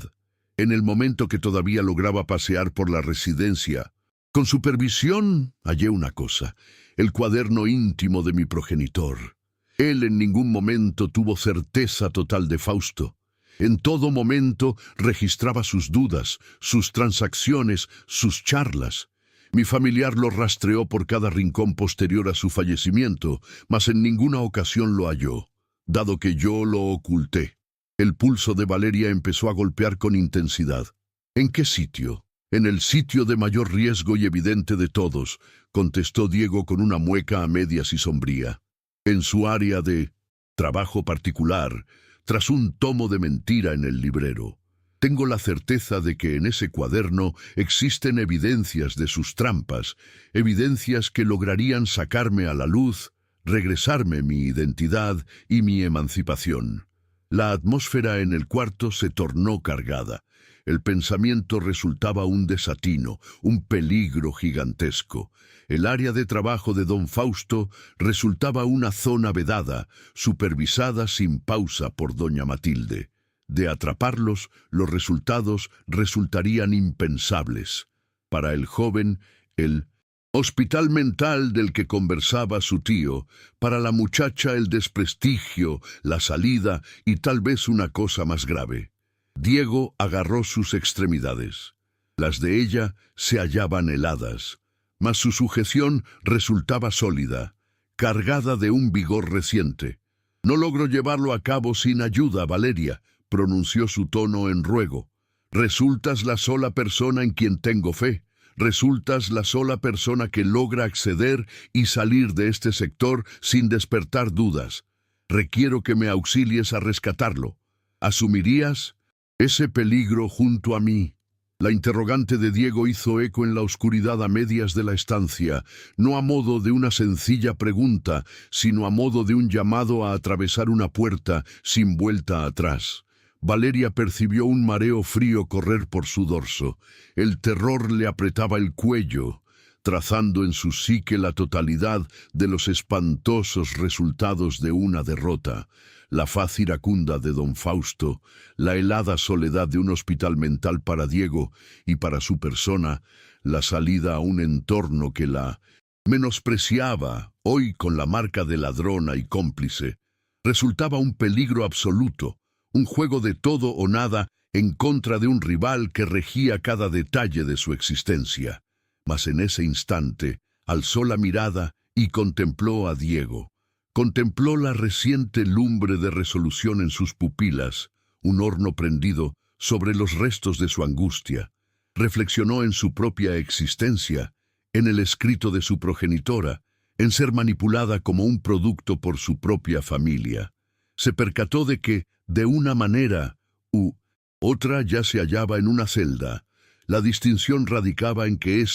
en el momento que todavía lograba pasear por la residencia, con supervisión hallé una cosa: el cuaderno íntimo de mi progenitor. Él en ningún momento tuvo certeza total de Fausto. En todo momento registraba sus dudas, sus transacciones, sus charlas. Mi familiar lo rastreó por cada rincón posterior a su fallecimiento, mas en ninguna ocasión lo halló, dado que yo lo oculté. El pulso de Valeria empezó a golpear con intensidad. ¿En qué sitio? En el sitio de mayor riesgo y evidente de todos, contestó Diego con una mueca a medias y sombría. En su área de trabajo particular, tras un tomo de mentira en el librero. Tengo la certeza de que en ese cuaderno existen evidencias de sus trampas, evidencias que lograrían sacarme a la luz, regresarme mi identidad y mi emancipación. La atmósfera en el cuarto se tornó cargada. El pensamiento resultaba un desatino, un peligro gigantesco. El área de trabajo de don Fausto resultaba una zona vedada, supervisada sin pausa por doña Matilde. De atraparlos, los resultados resultarían impensables. Para el joven, el hospital mental del que conversaba su tío; para la muchacha, el desprestigio, la salida y tal vez una cosa más grave. Diego agarró sus extremidades. Las de ella se hallaban heladas, mas su sujeción resultaba sólida, cargada de un vigor reciente. «No logro llevarlo a cabo sin ayuda, Valeria», pronunció su tono en ruego. «Resultas la sola persona en quien tengo fe. Resultas la sola persona que logra acceder y salir de este sector sin despertar dudas. Requiero que me auxilies a rescatarlo. ¿Asumirías ese peligro junto a mí?» La interrogante de Diego hizo eco en la oscuridad a medias de la estancia, no a modo de una sencilla pregunta, sino a modo de un llamado a atravesar una puerta sin vuelta atrás. Valeria percibió un mareo frío correr por su dorso. El terror le apretaba el cuello, trazando en su psique la totalidad de los espantosos resultados de una derrota. La faz iracunda de don Fausto, la helada soledad de un hospital mental para Diego y para su persona, la salida a un entorno que la menospreciaba, hoy con la marca de ladrona y cómplice, resultaba un peligro absoluto, un juego de todo o nada en contra de un rival que regía cada detalle de su existencia. Mas en ese instante alzó la mirada y contempló a Diego. Contempló la reciente lumbre de resolución en sus pupilas, un horno prendido sobre los restos de su angustia. Reflexionó en su propia existencia, en el escrito de su progenitora, en ser manipulada como un producto por su propia familia. Se percató de que, de una manera u otra, ya se hallaba en una celda. La distinción radicaba en que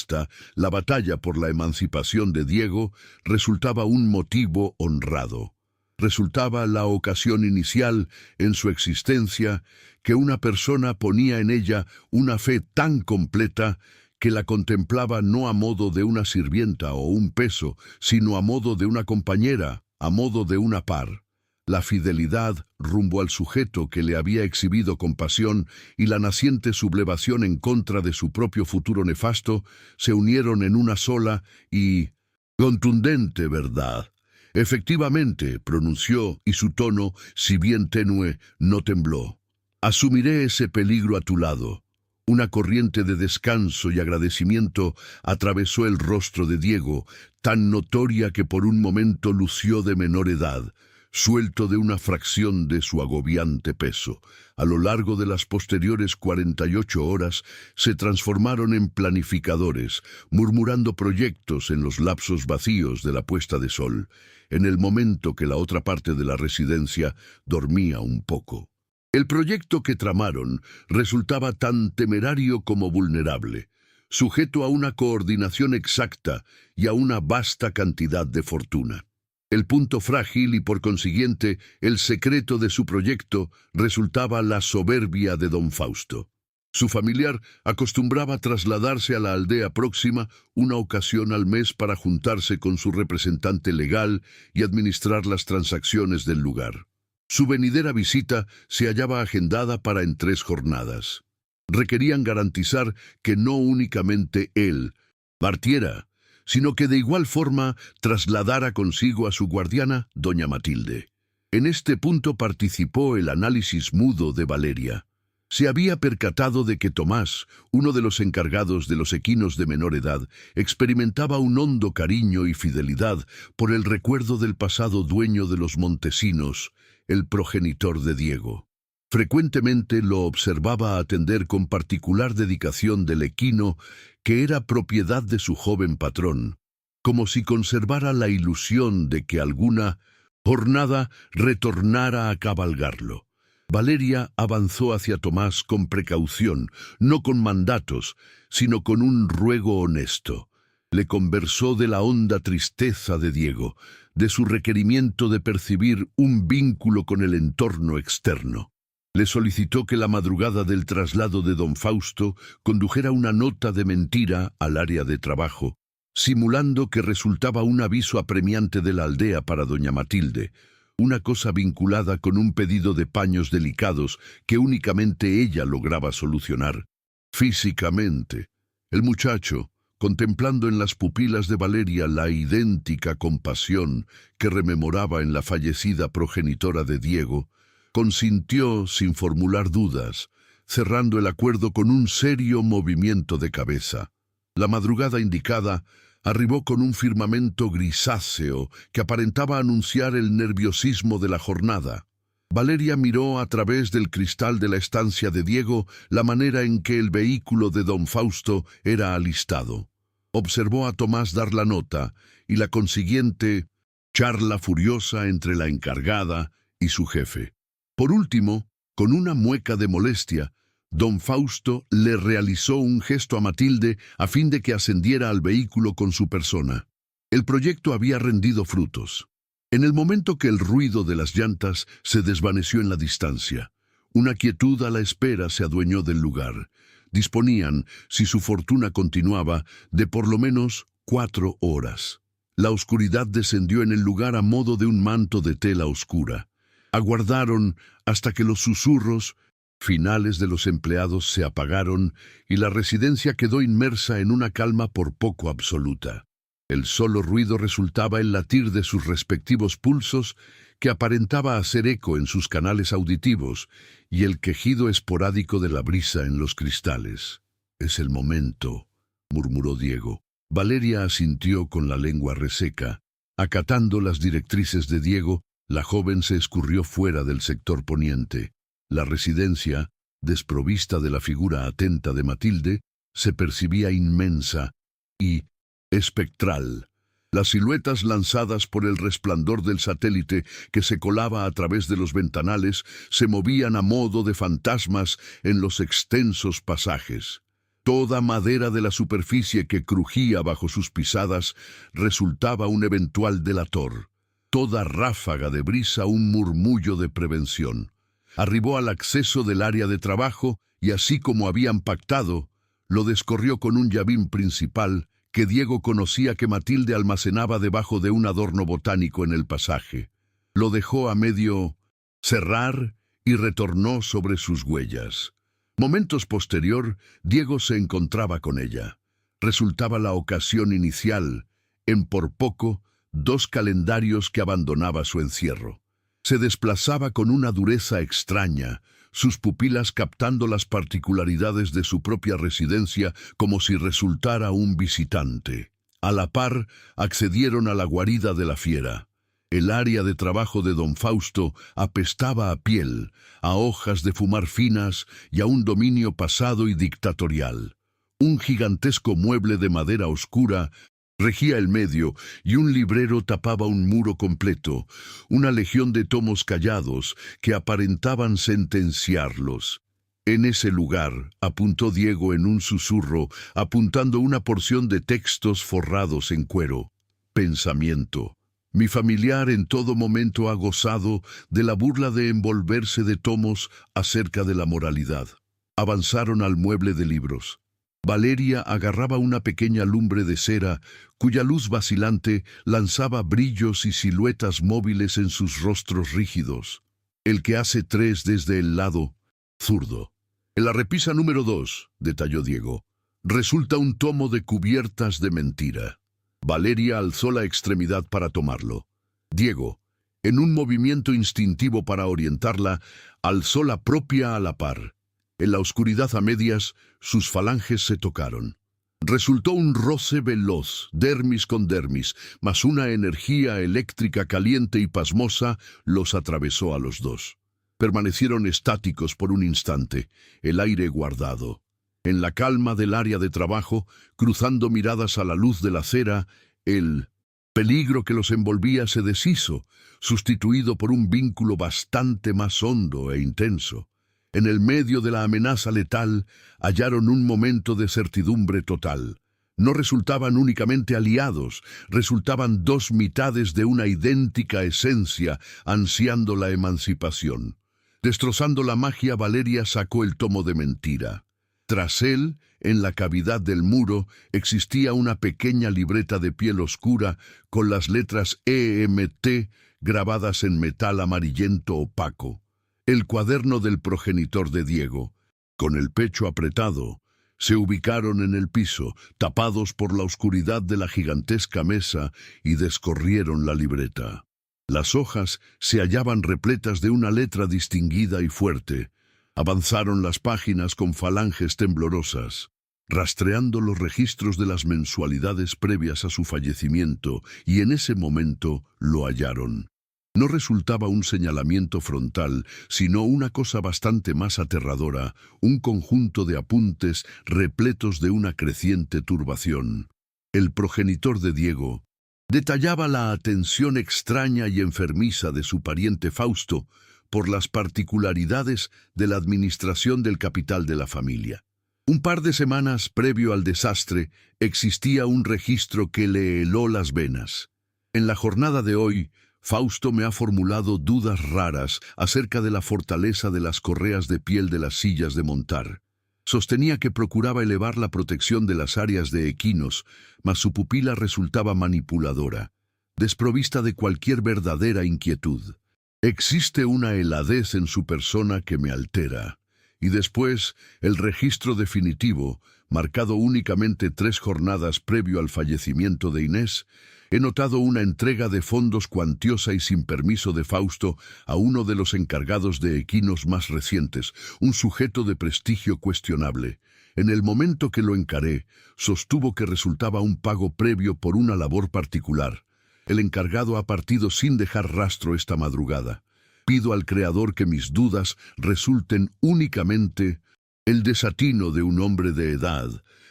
la batalla por la emancipación de Diego, resultaba un motivo honrado. Resultaba la ocasión inicial en su existencia que una persona ponía en ella una fe tan completa que la contemplaba no a modo de una sirvienta o un peso, sino a modo de una compañera, a modo de una par. La fidelidad rumbo al sujeto que le había exhibido compasión y la naciente sublevación en contra de su propio futuro nefasto se unieron en una sola y contundente verdad. «Efectivamente», pronunció, y su tono, si bien tenue, no tembló. «Asumiré ese peligro a tu lado». Una corriente de descanso y agradecimiento atravesó el rostro de Diego, tan notoria que por un momento lució de menor edad. suelto de una fracción de su agobiante peso. A lo largo de las posteriores 48 horas se transformaron en planificadores, murmurando proyectos en los lapsos vacíos de la puesta de sol, en el momento que la otra parte de la residencia dormía un poco. El proyecto que tramaron resultaba tan temerario como vulnerable, sujeto a una coordinación exacta y a una vasta cantidad de fortuna. El punto frágil y, por consiguiente, el secreto de su proyecto resultaba la soberbia de don Fausto. Su familiar acostumbraba trasladarse a la aldea próxima una ocasión al mes para juntarse con su representante legal y administrar las transacciones del lugar. Su venidera visita se hallaba agendada para en 3 jornadas. Requerían garantizar que no únicamente él partiera, sino que de igual forma trasladara consigo a su guardiana, doña Matilde. En este punto participó el análisis mudo de Valeria. Se había percatado de que Tomás, uno de los encargados de los equinos de menor edad, experimentaba un hondo cariño y fidelidad por el recuerdo del pasado dueño de los Montesinos, el progenitor de Diego. Frecuentemente lo observaba atender con particular dedicación del equino que era propiedad de su joven patrón, como si conservara la ilusión de que alguna jornada retornara a cabalgarlo. Valeria avanzó hacia Tomás con precaución, no con mandatos, sino con un ruego honesto. Le conversó de la honda tristeza de Diego, de su requerimiento de percibir un vínculo con el entorno externo. Le solicitó que la madrugada del traslado de don Fausto condujera una nota de mentira al área de trabajo, simulando que resultaba un aviso apremiante de la aldea para doña Matilde, una cosa vinculada con un pedido de paños delicados que únicamente ella lograba solucionar. Físicamente, el muchacho, contemplando en las pupilas de Valeria la idéntica compasión que rememoraba en la fallecida progenitora de Diego, consintió sin formular dudas, cerrando el acuerdo con un serio movimiento de cabeza. La madrugada indicada arribó con un firmamento grisáceo que aparentaba anunciar el nerviosismo de la jornada. Valeria miró a través del cristal de la estancia de Diego la manera en que el vehículo de don Fausto era alistado. Observó a Tomás dar la nota y la consiguiente charla furiosa entre la encargada y su jefe. Por último, con una mueca de molestia, don Fausto le realizó un gesto a Matilde a fin de que ascendiera al vehículo con su persona. El proyecto había rendido frutos. En el momento que el ruido de las llantas se desvaneció en la distancia, una quietud a la espera se adueñó del lugar. Disponían, si su fortuna continuaba, de por lo menos 4 horas. La oscuridad descendió en el lugar a modo de un manto de tela oscura. Aguardaron hasta que los susurros finales de los empleados se apagaron y la residencia quedó inmersa en una calma por poco absoluta. El solo ruido resultaba el latir de sus respectivos pulsos, que aparentaba hacer eco en sus canales auditivos, y el quejido esporádico de la brisa en los cristales. «Es el momento», murmuró Diego. Valeria asintió con la lengua reseca. Acatando las directrices de Diego, la joven se escurrió fuera del sector poniente. La residencia, desprovista de la figura atenta de Matilde, se percibía inmensa y espectral. Las siluetas lanzadas por el resplandor del satélite que se colaba a través de los ventanales se movían a modo de fantasmas en los extensos pasajes. Toda madera de la superficie que crujía bajo sus pisadas resultaba un eventual delator. Toda ráfaga de brisa un murmullo de prevención. Arribó al acceso del área de trabajo y, así como habían pactado, lo descorrió con un llavín principal que Diego conocía que Matilde almacenaba debajo de un adorno botánico en el pasaje. Lo dejó a medio cerrar y retornó sobre sus huellas. Momentos posterior, Diego se encontraba con ella. Resultaba la ocasión inicial, en por poco, 2 calendarios que abandonaba su encierro. Se desplazaba con una dureza extraña, sus pupilas captando las particularidades de su propia residencia como si resultara un visitante. A la par, accedieron a la guarida de la fiera. El área de trabajo de don Fausto apestaba a piel, a hojas de fumar finas y a un dominio pasado y dictatorial. Un gigantesco mueble de madera oscura regía el medio y un librero tapaba un muro completo, una legión de tomos callados que aparentaban sentenciarlos. En ese lugar, apuntó Diego en un susurro, apuntando una porción de textos forrados en cuero. Pensamiento. Mi familiar en todo momento ha gozado de la burla de envolverse de tomos acerca de la moralidad. Avanzaron al mueble de libros. Valeria agarraba una pequeña lumbre de cera, cuya luz vacilante lanzaba brillos y siluetas móviles en sus rostros rígidos. El que hace 3 desde el lado zurdo. En la repisa número 2, detalló Diego, resulta un tomo de cubiertas de mentira. Valeria alzó la extremidad para tomarlo. Diego, en un movimiento instintivo para orientarla, alzó la propia a la par. En la oscuridad a medias, sus falanges se tocaron. Resultó un roce veloz, dermis con dermis, mas una energía eléctrica caliente y pasmosa los atravesó a los dos. Permanecieron estáticos por un instante, el aire guardado. En la calma del área de trabajo, cruzando miradas a la luz de la cera, el peligro que los envolvía se deshizo, sustituido por un vínculo bastante más hondo e intenso. En el medio de la amenaza letal, hallaron un momento de certidumbre total. No resultaban únicamente aliados, resultaban dos mitades de una idéntica esencia, ansiando la emancipación. Destrozando la magia, Valeria sacó el tomo de mentira. Tras él, en la cavidad del muro, existía una pequeña libreta de piel oscura con las letras EMT grabadas en metal amarillento opaco. El cuaderno del progenitor de Diego. Con el pecho apretado, se ubicaron en el piso, tapados por la oscuridad de la gigantesca mesa, y descorrieron la libreta. Las hojas se hallaban repletas de una letra distinguida y fuerte. Avanzaron las páginas con falanges temblorosas, rastreando los registros de las mensualidades previas a su fallecimiento, y en ese momento lo hallaron. No resultaba un señalamiento frontal, sino una cosa bastante más aterradora, un conjunto de apuntes repletos de una creciente turbación. El progenitor de Diego detallaba la atención extraña y enfermiza de su pariente Fausto por las particularidades de la administración del capital de la familia. Un par de semanas previo al desastre, existía un registro que le heló las venas. En la jornada de hoy, Fausto me ha formulado dudas raras acerca de la fortaleza de las correas de piel de las sillas de montar. Sostenía que procuraba elevar la protección de las áreas de equinos, mas su pupila resultaba manipuladora, desprovista de cualquier verdadera inquietud. Existe una heladez en su persona que me altera. Y después, el registro definitivo, marcado únicamente 3 jornadas previo al fallecimiento de Inés, he notado una entrega de fondos cuantiosa y sin permiso de Fausto a uno de los encargados de equinos más recientes, un sujeto de prestigio cuestionable. En el momento que lo encaré, sostuvo que resultaba un pago previo por una labor particular. El encargado ha partido sin dejar rastro esta madrugada. Pido al Creador que mis dudas resulten únicamente el desatino de un hombre de edad,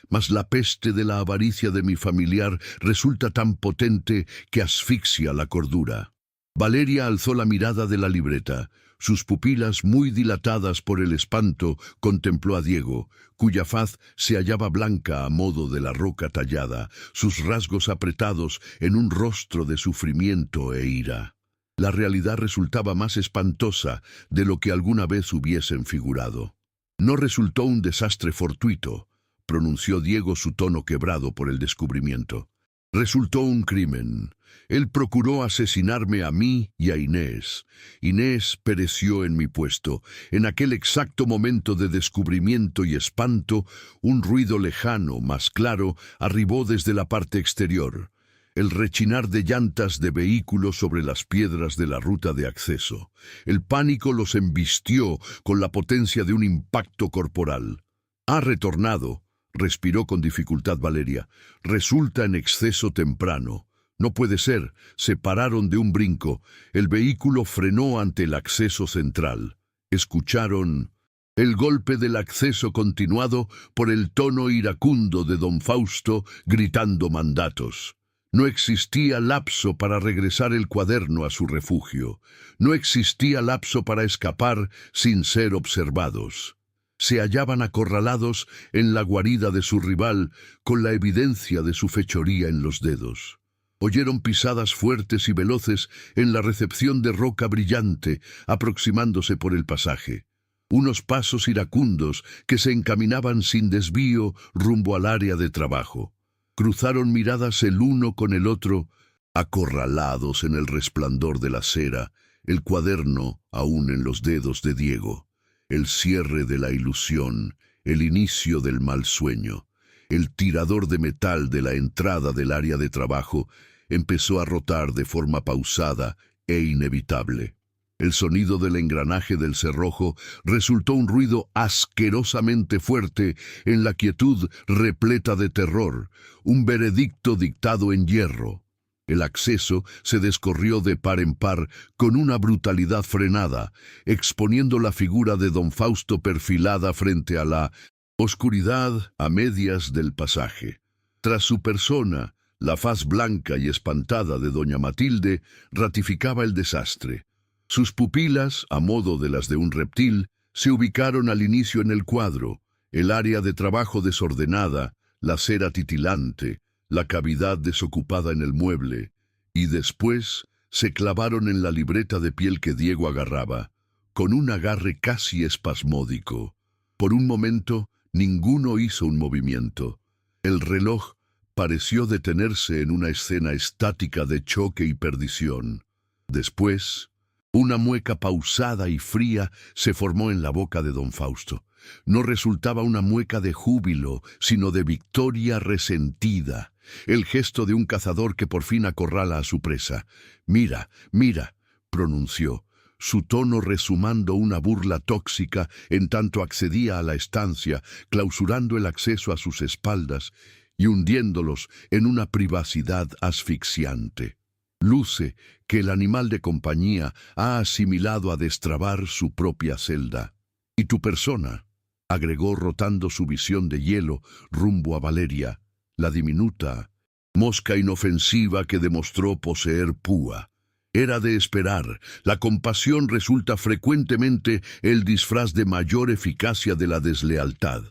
mas la peste de la avaricia de mi familiar resulta tan potente que asfixia la cordura. Valeria alzó la mirada de la libreta. Sus pupilas, muy dilatadas por el espanto, contempló a Diego, cuya faz se hallaba blanca a modo de la roca tallada, sus rasgos apretados en un rostro de sufrimiento e ira. La realidad resultaba más espantosa de lo que alguna vez hubiesen figurado. No resultó un desastre fortuito, pronunció Diego, su tono quebrado por el descubrimiento. Resultó un crimen. Él procuró asesinarme a mí y a Inés. Inés pereció en mi puesto. En aquel exacto momento de descubrimiento y espanto, un ruido lejano, más claro, arribó desde la parte exterior. El rechinar de llantas de vehículos sobre las piedras de la ruta de acceso. El pánico los embistió con la potencia de un impacto corporal. Ha retornado, respiró con dificultad Valeria. Resulta en exceso temprano. No puede ser. Se pararon de un brinco. El vehículo frenó ante el acceso central. Escucharon el golpe del acceso continuado por el tono iracundo de don Fausto gritando mandatos. No existía lapso para regresar el cuaderno a su refugio. No existía lapso para escapar sin ser observados. Se hallaban acorralados en la guarida de su rival, con la evidencia de su fechoría en los dedos. Oyeron pisadas fuertes y veloces en la recepción de roca brillante, aproximándose por el pasaje. Unos pasos iracundos que se encaminaban sin desvío rumbo al área de trabajo. Cruzaron miradas el uno con el otro, acorralados en el resplandor de la cera, el cuaderno aún en los dedos de Diego. El cierre de la ilusión, el inicio del mal sueño. El tirador de metal de la entrada del área de trabajo empezó a rotar de forma pausada e inevitable. El sonido del engranaje del cerrojo resultó un ruido asquerosamente fuerte en la quietud repleta de terror, un veredicto dictado en hierro. El acceso se descorrió de par en par con una brutalidad frenada, exponiendo la figura de don Fausto perfilada frente a la oscuridad a medias del pasaje. Tras su persona, la faz blanca y espantada de doña Matilde ratificaba el desastre. Sus pupilas, a modo de las de un reptil, se ubicaron al inicio en el cuadro, el área de trabajo desordenada, la cera titilante, la cavidad desocupada en el mueble, y después se clavaron en la libreta de piel que Diego agarraba, con un agarre casi espasmódico. Por un momento, ninguno hizo un movimiento. El reloj pareció detenerse en una escena estática de choque y perdición. Después, una mueca pausada y fría se formó en la boca de don Fausto. No resultaba una mueca de júbilo, sino de victoria resentida. El gesto de un cazador que por fin acorrala a su presa. «Mira, mira», pronunció, su tono resumando una burla tóxica en tanto accedía a la estancia, clausurando el acceso a sus espaldas y hundiéndolos en una privacidad asfixiante. Luce que el animal de compañía ha asimilado a destrabar su propia celda. «¿Y tu persona?», agregó rotando su visión de hielo rumbo a Valeria, la diminuta mosca inofensiva que demostró poseer púa. Era de esperar, la compasión resulta frecuentemente el disfraz de mayor eficacia de la deslealtad.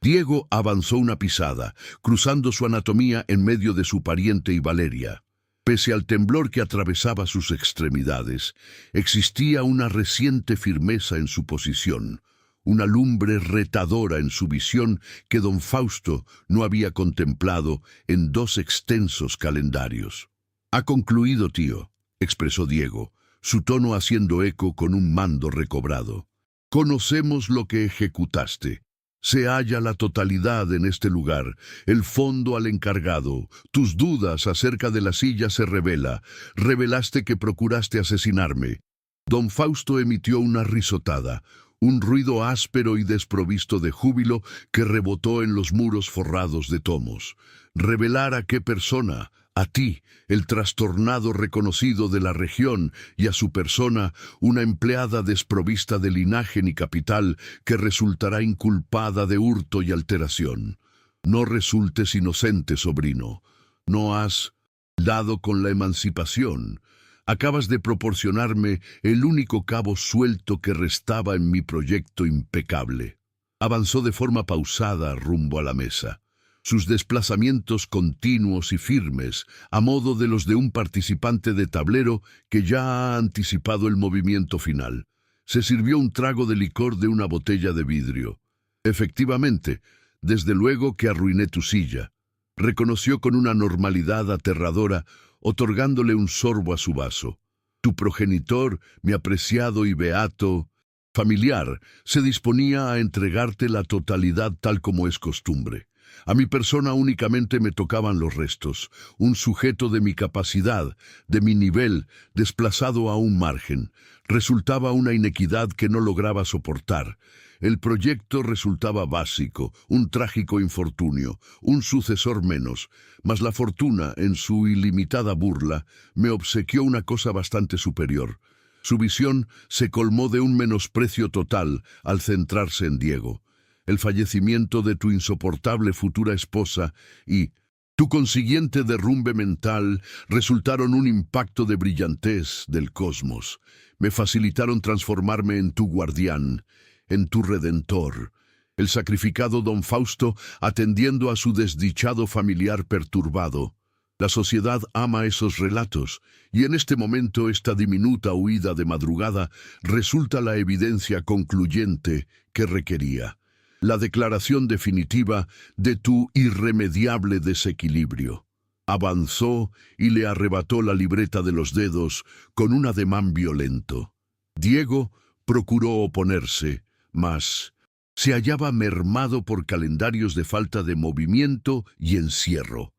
Diego avanzó una pisada, cruzando su anatomía en medio de su pariente y Valeria. Pese al temblor que atravesaba sus extremidades, existía una reciente firmeza en su posición, una lumbre retadora en su visión que don Fausto no había contemplado en 2 extensos calendarios. «Ha concluido, tío», expresó Diego, su tono haciendo eco con un mando recobrado. «Conocemos lo que ejecutaste. Se halla la totalidad en este lugar, el fondo al encargado. Tus dudas acerca de la silla se revela. Revelaste que procuraste asesinarme». Don Fausto emitió una risotada, un ruido áspero y desprovisto de júbilo que rebotó en los muros forrados de tomos. «¿Revelar a qué persona? A ti, el trastornado reconocido de la región, y a su persona, una empleada desprovista de linaje ni capital que resultará inculpada de hurto y alteración. No resultes inocente, sobrino. No has dado con la emancipación. Acabas de proporcionarme el único cabo suelto que restaba en mi proyecto impecable». Avanzó de forma pausada rumbo a la mesa. Sus desplazamientos continuos y firmes, a modo de los de un participante de tablero que ya ha anticipado el movimiento final. Se sirvió un trago de licor de una botella de vidrio. «Efectivamente, desde luego que arruiné tu silla», reconoció con una normalidad aterradora, otorgándole un sorbo a su vaso. «Tu progenitor, mi apreciado y beato familiar, se disponía a entregarte la totalidad tal como es costumbre. A mi persona únicamente me tocaban los restos, un sujeto de mi capacidad, de mi nivel, desplazado a un margen. Resultaba una inequidad que no lograba soportar. El proyecto resultaba básico, un trágico infortunio, un sucesor menos, mas la fortuna, en su ilimitada burla, me obsequió una cosa bastante superior. Su visión se colmó de un menosprecio total al centrarse en Diego. El fallecimiento de tu insoportable futura esposa y tu consiguiente derrumbe mental resultaron un impacto de brillantez del cosmos. Me facilitaron transformarme en tu guardián, en tu redentor. El sacrificado don Fausto atendiendo a su desdichado familiar perturbado. La sociedad ama esos relatos, y en este momento esta diminuta huida de madrugada resulta la evidencia concluyente que requería. La declaración definitiva de tu irremediable desequilibrio. Avanzó y le arrebató la libreta de los dedos con un ademán violento. Diego procuró oponerse, mas se hallaba mermado por calendarios de falta de movimiento y encierro.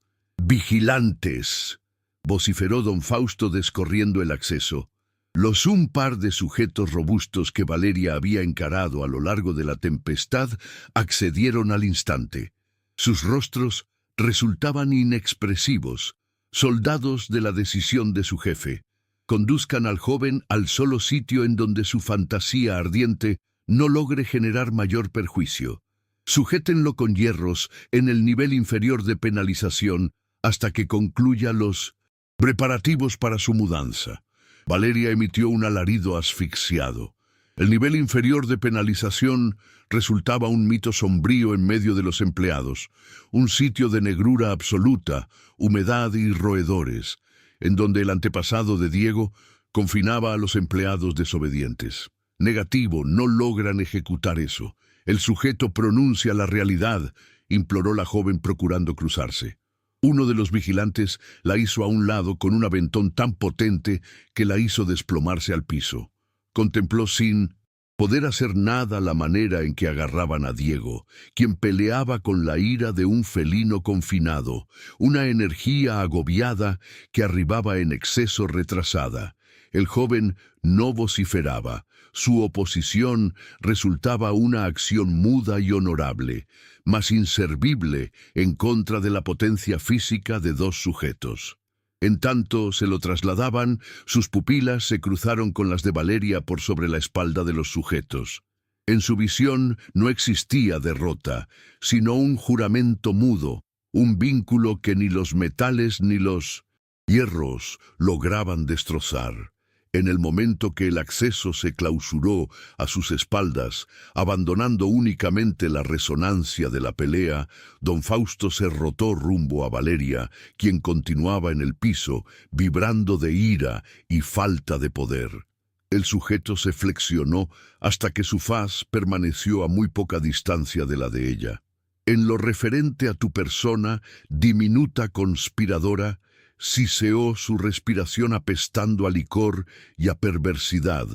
«¡Vigilantes!», vociferó don Fausto descorriendo el acceso. Los un par de sujetos robustos que Valeria había encarado a lo largo de la tempestad accedieron al instante. Sus rostros resultaban inexpresivos, soldados de la decisión de su jefe. Conduzcan al joven al solo sitio en donde su fantasía ardiente no logre generar mayor perjuicio. Sujétenlo con hierros en el nivel inferior de penalización hasta que concluya los preparativos para su mudanza. Valeria emitió un alarido asfixiado. El nivel inferior de penalización resultaba un mito sombrío en medio de los empleados, un sitio de negrura absoluta, humedad y roedores, en donde el antepasado de Diego confinaba a los empleados desobedientes. Negativo, no logran ejecutar eso. El sujeto pronuncia la realidad, imploró la joven procurando cruzarse. Uno de los vigilantes la hizo a un lado con un aventón tan potente que la hizo desplomarse al piso. Contempló sin poder hacer nada la manera en que agarraban a Diego, quien peleaba con la ira de un felino confinado, una energía agobiada que arribaba en exceso retrasada. El joven no vociferaba. Su oposición resultaba una acción muda y honorable, mas inservible en contra de la potencia física de dos sujetos. En tanto se lo trasladaban, sus pupilas se cruzaron con las de Valeria por sobre la espalda de los sujetos. En su visión no existía derrota, sino un juramento mudo, un vínculo que ni los metales ni los hierros lograban destrozar. En el momento que el acceso se clausuró a sus espaldas, abandonando únicamente la resonancia de la pelea, don Fausto se rotó rumbo a Valeria, quien continuaba en el piso, vibrando de ira y falta de poder. El sujeto se flexionó hasta que su faz permaneció a muy poca distancia de la de ella. En lo referente a tu persona, diminuta conspiradora, siseó su respiración apestando a licor y a perversidad.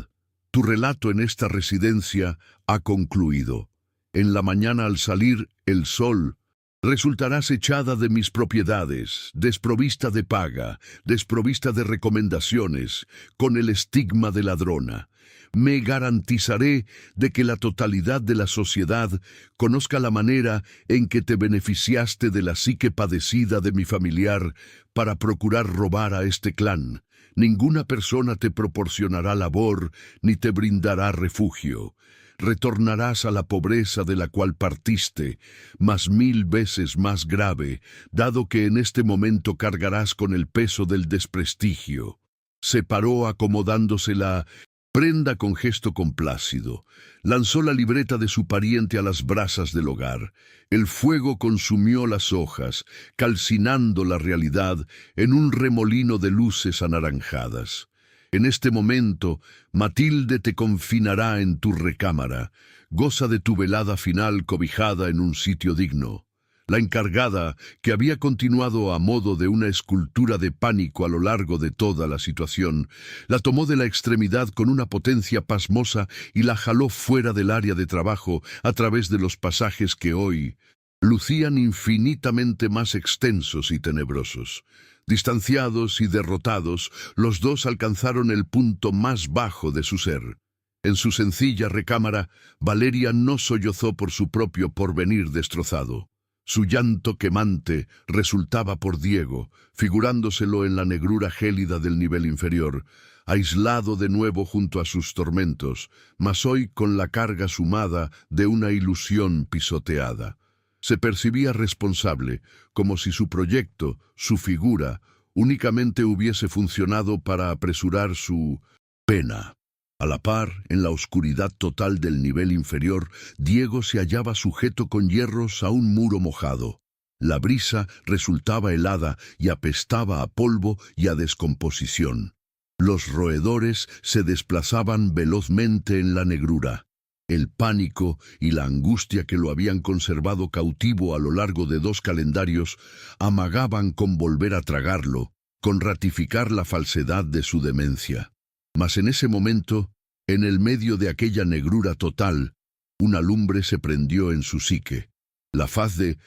Tu relato en esta residencia ha concluido. En la mañana al salir el sol, resultarás echada de mis propiedades, desprovista de paga, desprovista de recomendaciones, con el estigma de ladrona. Me garantizaré de que la totalidad de la sociedad conozca la manera en que te beneficiaste de la psique padecida de mi familiar para procurar robar a este clan. Ninguna persona te proporcionará labor ni te brindará refugio. Retornarás a la pobreza de la cual partiste, mas 1000 veces más grave, dado que en este momento cargarás con el peso del desprestigio. Se paró acomodándose la prenda con gesto complácido. Lanzó la libreta de su pariente a las brasas del hogar. El fuego consumió las hojas, calcinando la realidad en un remolino de luces anaranjadas. En este momento, Matilde te confinará en tu recámara. Goza de tu velada final cobijada en un sitio digno. La encargada, que había continuado a modo de una escultura de pánico a lo largo de toda la situación, la tomó de la extremidad con una potencia pasmosa y la jaló fuera del área de trabajo a través de los pasajes que hoy lucían infinitamente más extensos y tenebrosos. Distanciados y derrotados, los dos alcanzaron el punto más bajo de su ser. En su sencilla recámara, Valeria no sollozó por su propio porvenir destrozado. Su llanto quemante resultaba por Diego, figurándoselo en la negrura gélida del nivel inferior, aislado de nuevo junto a sus tormentos, mas hoy con la carga sumada de una ilusión pisoteada. Se percibía responsable, como si su proyecto, su figura, únicamente hubiese funcionado para apresurar su pena. A la par, en la oscuridad total del nivel inferior, Diego se hallaba sujeto con hierros a un muro mojado. La brisa resultaba helada y apestaba a polvo y a descomposición. Los roedores se desplazaban velozmente en la negrura. El pánico y la angustia que lo habían conservado cautivo a lo largo de 2 calendarios amagaban con volver a tragarlo, con ratificar la falsedad de su demencia. Mas en ese momento, en el medio de aquella negrura total, una lumbre se prendió en su psique. La faz de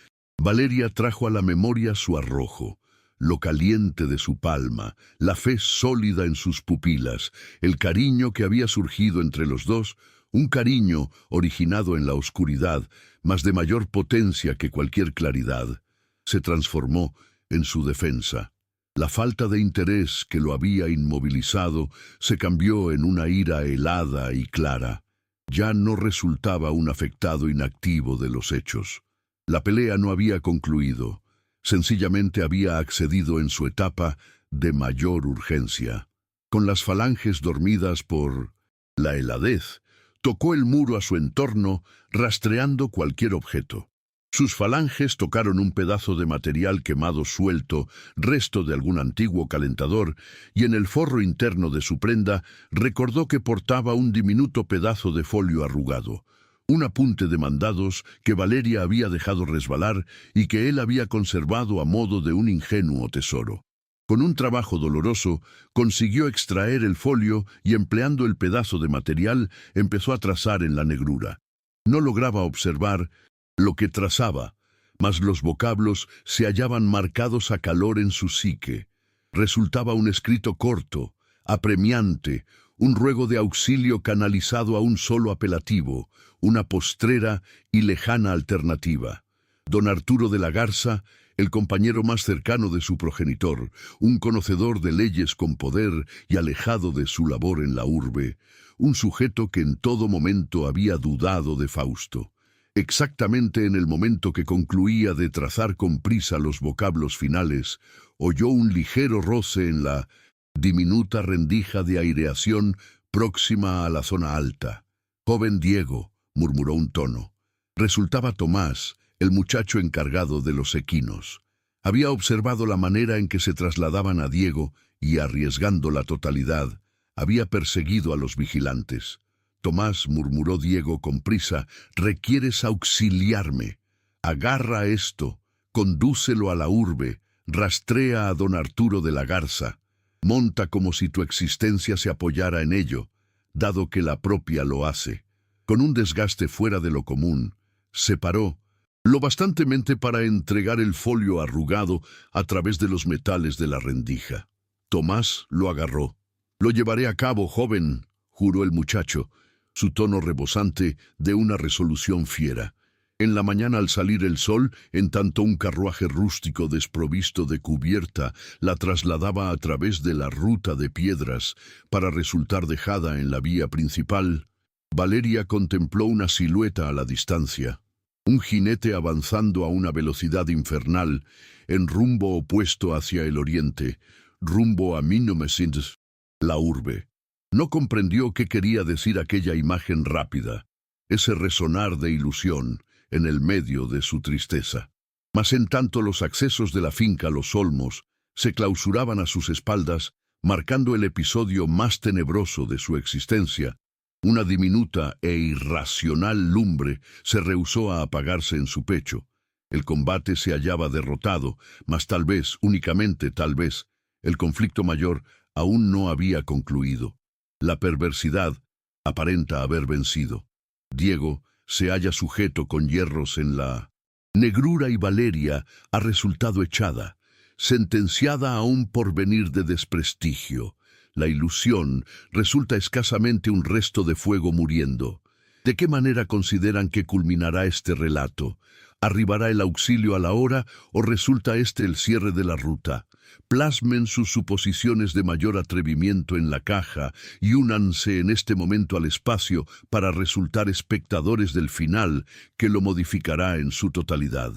Valeria trajo a la memoria su arrojo, lo caliente de su palma, la fe sólida en sus pupilas, el cariño que había surgido entre los dos, un cariño originado en la oscuridad, mas de mayor potencia que cualquier claridad, se transformó en su defensa. La falta de interés que lo había inmovilizado se cambió en una ira helada y clara. Ya no resultaba un afectado inactivo de los hechos. La pelea no había concluido, sencillamente había accedido en su etapa de mayor urgencia. Con las falanges dormidas por la heladez, tocó el muro a su entorno, rastreando cualquier objeto. Sus falanges tocaron un pedazo de material quemado suelto, resto de algún antiguo calentador, y en el forro interno de su prenda recordó que portaba un diminuto pedazo de folio arrugado, un apunte de mandados que Valeria había dejado resbalar y que él había conservado a modo de un ingenuo tesoro. Con un trabajo doloroso, consiguió extraer el folio y empleando el pedazo de material, empezó a trazar en la negrura. No lograba observar lo que trazaba, mas los vocablos se hallaban marcados a calor en su psique. Resultaba un escrito corto, apremiante, un ruego de auxilio canalizado a un solo apelativo, una postrera y lejana alternativa. Don Arturo de la Garza, el compañero más cercano de su progenitor, un conocedor de leyes con poder y alejado de su labor en la urbe, un sujeto que en todo momento había dudado de Fausto. Exactamente en el momento que concluía de trazar con prisa los vocablos finales, oyó un ligero roce en la diminuta rendija de aireación próxima a la zona alta. «Joven Diego», murmuró un tono. Resultaba Tomás, el muchacho encargado de los equinos. Había observado la manera en que se trasladaban a Diego y, arriesgando la totalidad, había perseguido a los vigilantes. «Tomás», murmuró Diego con prisa, «requieres auxiliarme. Agarra esto, condúcelo a la urbe, rastrea a don Arturo de la Garza, monta como si tu existencia se apoyara en ello, dado que la propia lo hace». Con un desgaste fuera de lo común, se paró, lo bastantemente para entregar el folio arrugado a través de los metales de la rendija. Tomás lo agarró. «Lo llevaré a cabo, joven», juró el muchacho, su tono rebosante de una resolución fiera. En la mañana al salir el sol, en tanto un carruaje rústico desprovisto de cubierta la trasladaba a través de la ruta de piedras para resultar dejada en la vía principal, Valeria contempló una silueta a la distancia. Un jinete avanzando a una velocidad infernal, en rumbo opuesto hacia el oriente, rumbo a Minomesins, la urbe. No comprendió qué quería decir aquella imagen rápida, ese resonar de ilusión en el medio de su tristeza. Mas en tanto los accesos de la finca Los Olmos se clausuraban a sus espaldas, marcando el episodio más tenebroso de su existencia, una diminuta e irracional lumbre se rehusó a apagarse en su pecho. El combate se hallaba derrotado, mas tal vez, únicamente tal vez, el conflicto mayor aún no había concluido. La perversidad aparenta haber vencido. Diego se halla sujeto con hierros en la Negrura y Valeria ha resultado echada, sentenciada a un porvenir de desprestigio. La ilusión resulta escasamente un resto de fuego muriendo. ¿De qué manera consideran que culminará este relato? ¿Arribará el auxilio a la hora o resulta este el cierre de la ruta? Plasmen sus suposiciones de mayor atrevimiento en la caja y únanse en este momento al espacio para resultar espectadores del final que lo modificará en su totalidad.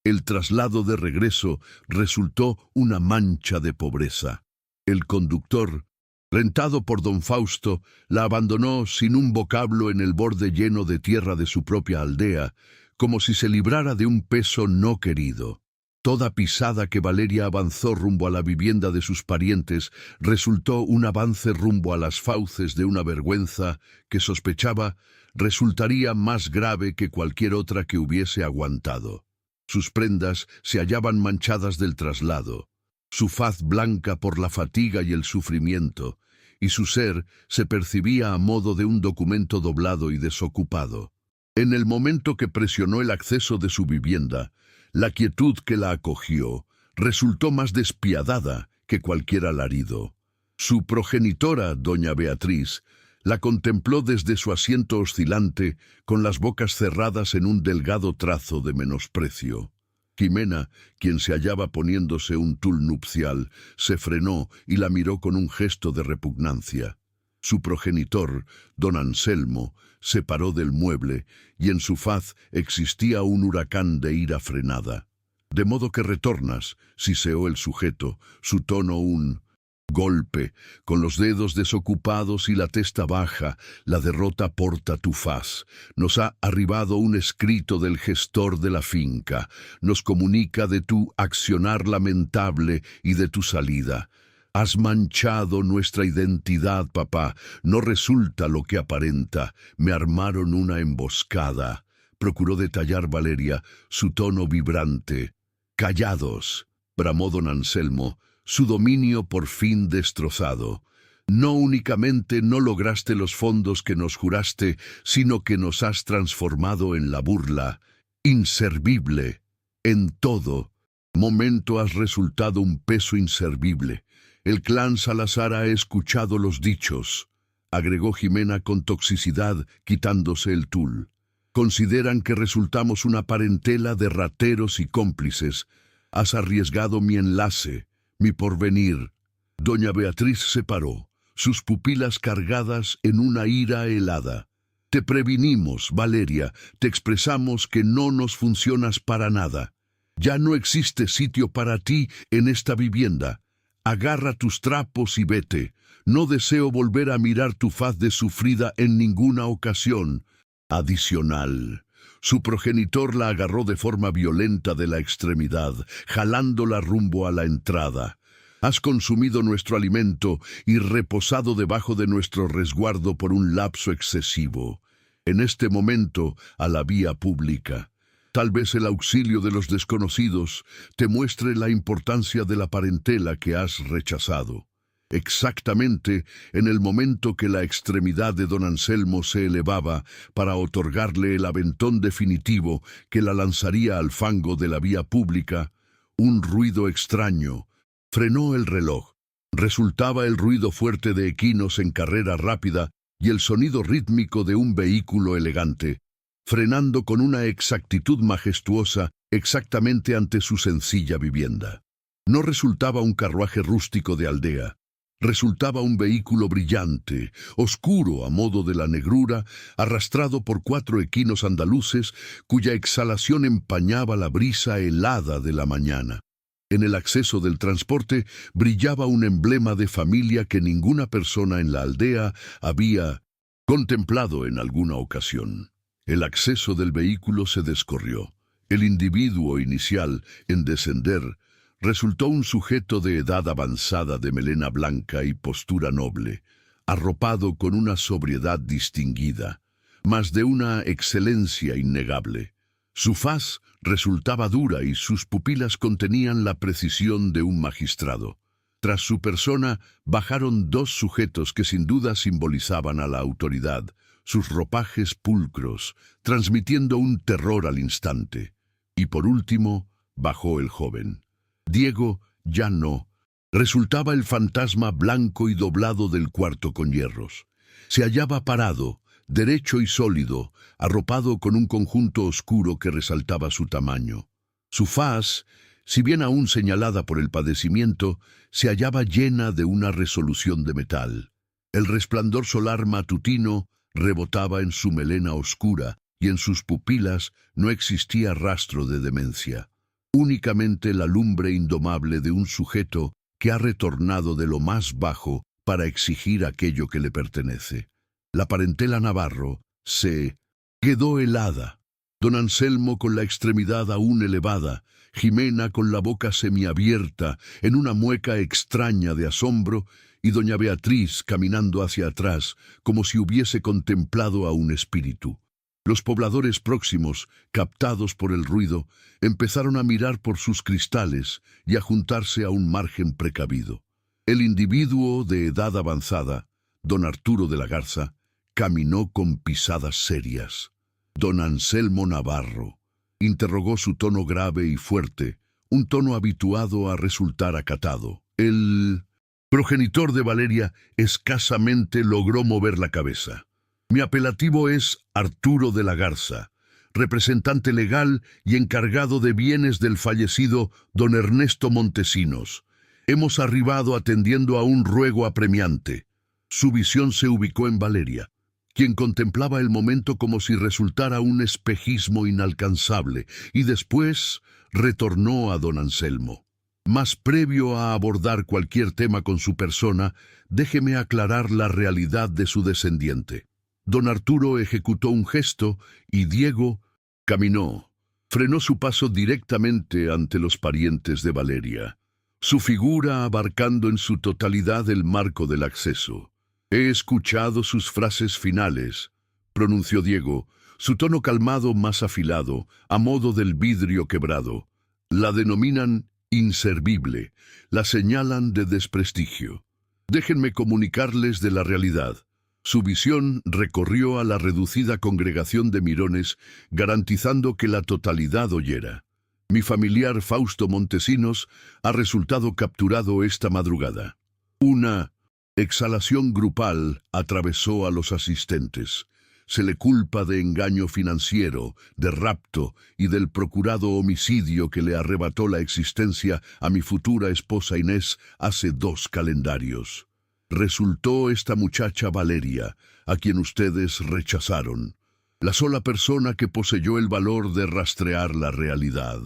El traslado de regreso resultó una mancha de pobreza. El conductor, rentado por don Fausto, la abandonó sin un vocablo en el borde lleno de tierra de su propia aldea, como si se librara de un peso no querido. Toda pisada que Valeria avanzó rumbo a la vivienda de sus parientes resultó un avance rumbo a las fauces de una vergüenza que sospechaba resultaría más grave que cualquier otra que hubiese aguantado. Sus prendas se hallaban manchadas del traslado, su faz blanca por la fatiga y el sufrimiento, y su ser se percibía a modo de un documento doblado y desocupado. En el momento que presionó el acceso de su vivienda, la quietud que la acogió resultó más despiadada que cualquier alarido. Su progenitora, doña Beatriz, la contempló desde su asiento oscilante, con las bocas cerradas en un delgado trazo de menosprecio. Jimena, quien se hallaba poniéndose un tul nupcial, se frenó y la miró con un gesto de repugnancia. Su progenitor, don Anselmo, se paró del mueble y en su faz existía un huracán de ira frenada. «De modo que retornas», siseó el sujeto, su tono un golpe, con los dedos desocupados y la testa baja, la derrota porta tu faz. Nos ha arribado un escrito del gestor de la finca, nos comunica de tu accionar lamentable y de tu salida. Has manchado nuestra identidad, papá, no resulta lo que aparenta, me armaron una emboscada. Procuró detallar Valeria, su tono vibrante. «Callados», bramó don Anselmo, su dominio por fin destrozado. «No únicamente no lograste los fondos que nos juraste, sino que nos has transformado en la burla. Inservible. En todo momento has resultado un peso inservible. El clan Salazar ha escuchado los dichos», agregó Jimena con toxicidad, quitándose el tul. «Consideran que resultamos una parentela de rateros y cómplices. Has arriesgado mi enlace, mi porvenir». Doña Beatriz se paró, sus pupilas cargadas en una ira helada. «Te previnimos, Valeria, te expresamos que no nos funcionas para nada. Ya no existe sitio para ti en esta vivienda. Agarra tus trapos y vete. No deseo volver a mirar tu faz de sufrida en ninguna ocasión». Adicional. Su progenitor la agarró de forma violenta de la extremidad, jalándola rumbo a la entrada. «Has consumido nuestro alimento y reposado debajo de nuestro resguardo por un lapso excesivo. En este momento, a la vía pública. Tal vez el auxilio de los desconocidos te muestre la importancia de la parentela que has rechazado». Exactamente en el momento que la extremidad de don Anselmo se elevaba para otorgarle el aventón definitivo que la lanzaría al fango de la vía pública, un ruido extraño frenó el reloj. Resultaba el ruido fuerte de equinos en carrera rápida y el sonido rítmico de un vehículo elegante, frenando con una exactitud majestuosa exactamente ante su sencilla vivienda. No resultaba un carruaje rústico de aldea. Resultaba un vehículo brillante, oscuro a modo de la negrura, arrastrado por 4 equinos andaluces cuya exhalación empañaba la brisa helada de la mañana. En el acceso del transporte brillaba un emblema de familia que ninguna persona en la aldea había contemplado en alguna ocasión. El acceso del vehículo se descorrió. El individuo inicial en descender resultó un sujeto de edad avanzada de melena blanca y postura noble, arropado con una sobriedad distinguida, mas de una excelencia innegable. Su faz resultaba dura y sus pupilas contenían la precisión de un magistrado. Tras su persona bajaron 2 sujetos que sin duda simbolizaban a la autoridad, sus ropajes pulcros, transmitiendo un terror al instante. Y por último, bajó el joven. Diego ya no. Resultaba el fantasma blanco y doblado del cuarto con hierros. Se hallaba parado, derecho y sólido, arropado con un conjunto oscuro que resaltaba su tamaño. Su faz, si bien aún señalada por el padecimiento, se hallaba llena de una resolución de metal. El resplandor solar matutino rebotaba en su melena oscura y en sus pupilas no existía rastro de demencia. Únicamente la lumbre indomable de un sujeto que ha retornado de lo más bajo para exigir aquello que le pertenece. La parentela Navarro se quedó helada. Don Anselmo con la extremidad aún elevada, Jimena con la boca semiabierta en una mueca extraña de asombro y doña Beatriz caminando hacia atrás como si hubiese contemplado a un espíritu. Los pobladores próximos, captados por el ruido, empezaron a mirar por sus cristales y a juntarse a un margen precavido. El individuo de edad avanzada, don Arturo de la Garza, caminó con pisadas serias. Don Anselmo Navarro interrogó su tono grave y fuerte, un tono habituado a resultar acatado. El progenitor de Valeria escasamente logró mover la cabeza. Mi apelativo es Arturo de la Garza, representante legal y encargado de bienes del fallecido don Ernesto Montesinos. Hemos arribado atendiendo a un ruego apremiante. Su visión se ubicó en Valeria, quien contemplaba el momento como si resultara un espejismo inalcanzable, y después retornó a don Anselmo. Mas previo a abordar cualquier tema con su persona, déjeme aclarar la realidad de su descendiente. Don Arturo ejecutó un gesto y Diego caminó. Frenó su paso directamente ante los parientes de Valeria, su figura abarcando en su totalidad el marco del acceso. He escuchado sus frases finales, pronunció Diego, su tono calmado más afilado, a modo del vidrio quebrado. La denominan inservible, la señalan de desprestigio. Déjenme comunicarles de la realidad. Su visión recorrió a la reducida congregación de mirones, garantizando que la totalidad oyera. Mi familiar Fausto Montesinos ha resultado capturado esta madrugada. Una exhalación grupal atravesó a los asistentes. Se le culpa de engaño financiero, de rapto y del procurado homicidio que le arrebató la existencia a mi futura esposa Inés hace 2 calendarios. Resultó esta muchacha Valeria, a quien ustedes rechazaron, la sola persona que poseyó el valor de rastrear la realidad.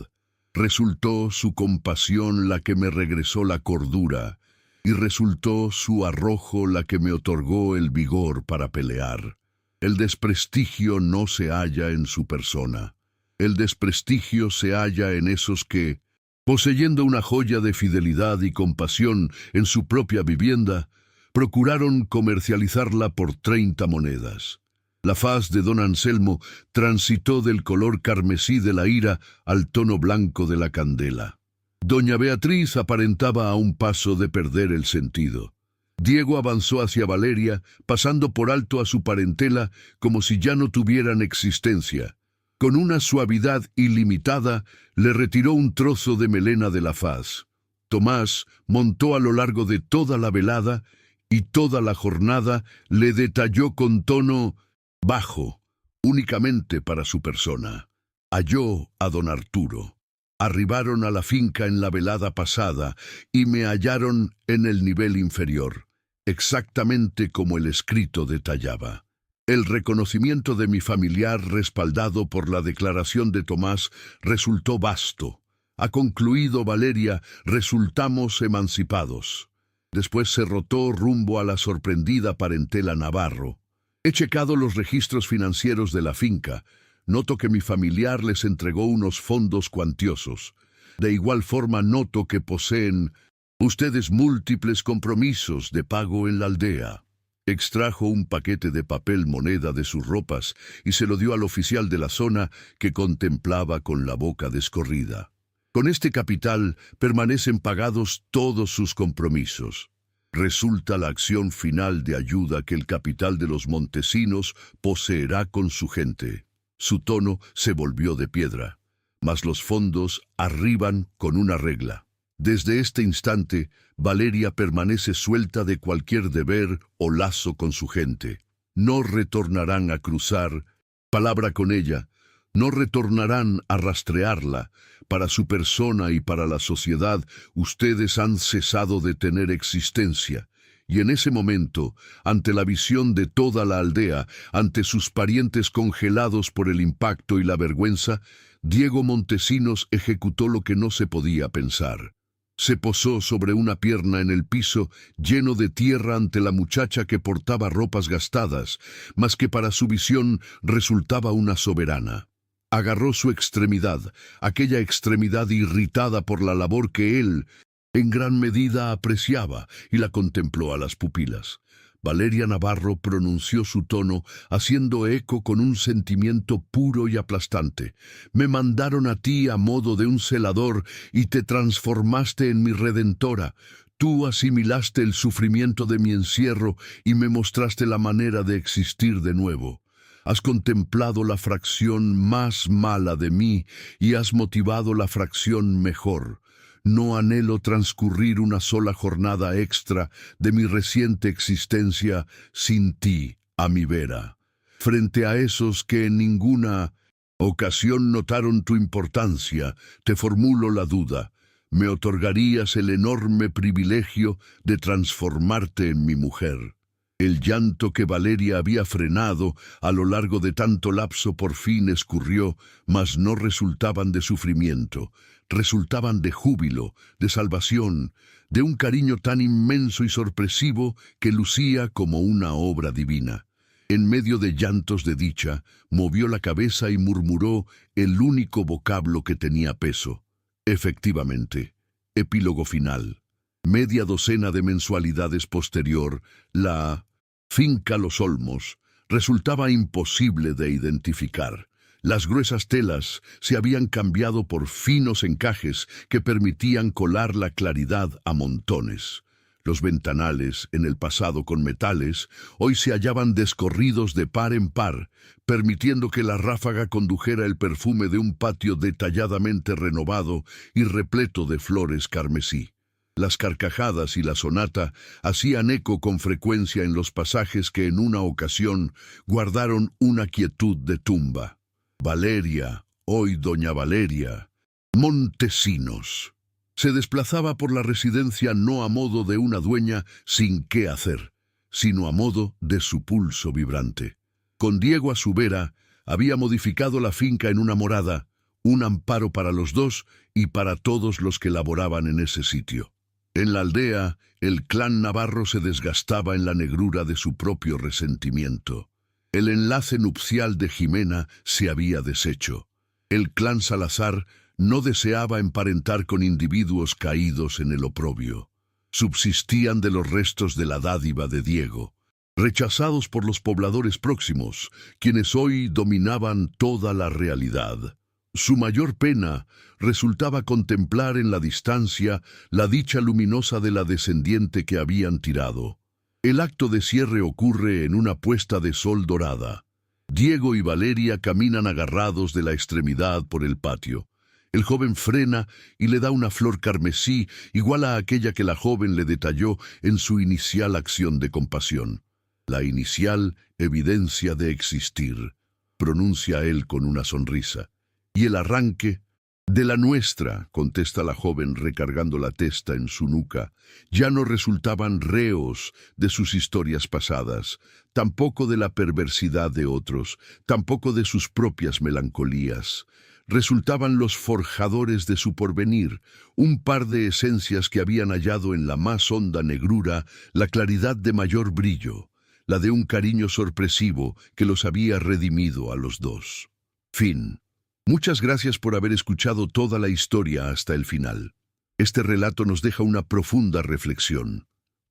Resultó su compasión la que me regresó la cordura, y resultó su arrojo la que me otorgó el vigor para pelear. El desprestigio no se halla en su persona. El desprestigio se halla en esos que, poseyendo una joya de fidelidad y compasión en su propia vivienda, procuraron comercializarla por 30 monedas. La faz de don Anselmo transitó del color carmesí de la ira al tono blanco de la candela. Doña Beatriz aparentaba a un paso de perder el sentido. Diego avanzó hacia Valeria, pasando por alto a su parentela como si ya no tuvieran existencia. Con una suavidad ilimitada, le retiró un trozo de melena de la faz. Tomás montó a lo largo de toda la velada y toda la jornada le detalló con tono bajo, únicamente para su persona. Halló a don Arturo. Arribaron a la finca en la velada pasada y me hallaron en el nivel inferior, exactamente como el escrito detallaba. El reconocimiento de mi familiar, respaldado por la declaración de Tomás, resultó vasto. Ha concluido Valeria, resultamos emancipados. Después se rotó rumbo a la sorprendida parentela Navarro. He checado los registros financieros de la finca. Noto que mi familiar les entregó unos fondos cuantiosos. De igual forma noto que poseen ustedes múltiples compromisos de pago en la aldea. Extrajo un paquete de papel moneda de sus ropas y se lo dio al oficial de la zona, que contemplaba con la boca descorrida. Con este capital permanecen pagados todos sus compromisos. Resulta la acción final de ayuda que el capital de los Montesinos poseerá con su gente. Su tono se volvió de piedra. mas los fondos arriban con una regla. Desde este instante, Valeria permanece suelta de cualquier deber o lazo con su gente. No retornarán a cruzar palabra con ella, no retornarán a rastrearla. Para su persona y para la sociedad, ustedes han cesado de tener existencia. Y en ese momento, ante la visión de toda la aldea, ante sus parientes congelados por el impacto y la vergüenza, Diego Montesinos ejecutó lo que no se podía pensar. Se posó sobre una pierna en el piso, lleno de tierra ante la muchacha que portaba ropas gastadas, mas que para su visión resultaba una soberana. Agarró su extremidad, aquella extremidad irritada por la labor que él, en gran medida, apreciaba, y la contempló a las pupilas. Valeria Navarro pronunció su tono, haciendo eco con un sentimiento puro y aplastante. Me mandaron a ti a modo de un celador y te transformaste en mi redentora. Tú asimilaste el sufrimiento de mi encierro y me mostraste la manera de existir de nuevo. Has contemplado la fracción más mala de mí y has motivado la fracción mejor. No anhelo transcurrir una sola jornada extra de mi reciente existencia sin ti, a mi vera. Frente a esos que en ninguna ocasión notaron tu importancia, te formulo la duda. ¿Me otorgarías el enorme privilegio de transformarte en mi mujer? El llanto que Valeria había frenado a lo largo de tanto lapso por fin escurrió, mas no resultaban de sufrimiento. Resultaban de júbilo, de salvación, de un cariño tan inmenso y sorpresivo que lucía como una obra divina. En medio de llantos de dicha, movió la cabeza y murmuró el único vocablo que tenía peso. Efectivamente, epílogo final. Media docena de mensualidades posterior, la finca Los Olmos resultaba imposible de identificar. Las gruesas telas se habían cambiado por finos encajes que permitían colar la claridad a montones. Los ventanales, en el pasado con metales, hoy se hallaban descorridos de par en par, permitiendo que la ráfaga condujera el perfume de un patio detalladamente renovado y repleto de flores carmesí. Las carcajadas y la sonata hacían eco con frecuencia en los pasajes que en una ocasión guardaron una quietud de tumba. Valeria, hoy doña Valeria, Montesinos, se desplazaba por la residencia no a modo de una dueña sin qué hacer, sino a modo de su pulso vibrante. Con Diego a su vera, había modificado la finca en una morada, un amparo para los dos y para todos los que laboraban en ese sitio. En la aldea, el clan Navarro se desgastaba en la negrura de su propio resentimiento. El enlace nupcial de Jimena se había deshecho. El clan Salazar no deseaba emparentar con individuos caídos en el oprobio. Subsistían de los restos de la dádiva de Diego, rechazados por los pobladores próximos, quienes hoy dominaban toda la realidad. Su mayor pena resultaba contemplar en la distancia la dicha luminosa de la descendiente que habían tirado. El acto de cierre ocurre en una puesta de sol dorada. Diego y Valeria caminan agarrados de la extremidad por el patio. El joven frena y le da una flor carmesí igual a aquella que la joven le detalló en su inicial acción de compasión. La inicial evidencia de existir, pronuncia él con una sonrisa. Y el arranque, de la nuestra, contesta la joven recargando la testa en su nuca, ya no resultaban reos de sus historias pasadas, tampoco de la perversidad de otros, tampoco de sus propias melancolías. Resultaban los forjadores de su porvenir, un par de esencias que habían hallado en la más honda negrura la claridad de mayor brillo, la de un cariño sorpresivo que los había redimido a los dos. Fin. Muchas gracias por haber escuchado toda la historia hasta el final. Este relato nos deja una profunda reflexión.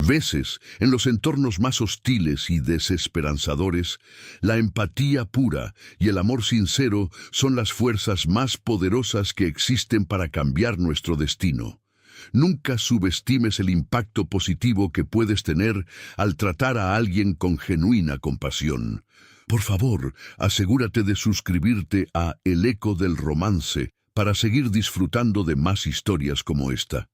Veces, en los entornos más hostiles y desesperanzadores, la empatía pura y el amor sincero son las fuerzas más poderosas que existen para cambiar nuestro destino. Nunca subestimes el impacto positivo que puedes tener al tratar a alguien con genuina compasión. Por favor, asegúrate de suscribirte a El Eco del Romance para seguir disfrutando de más historias como esta.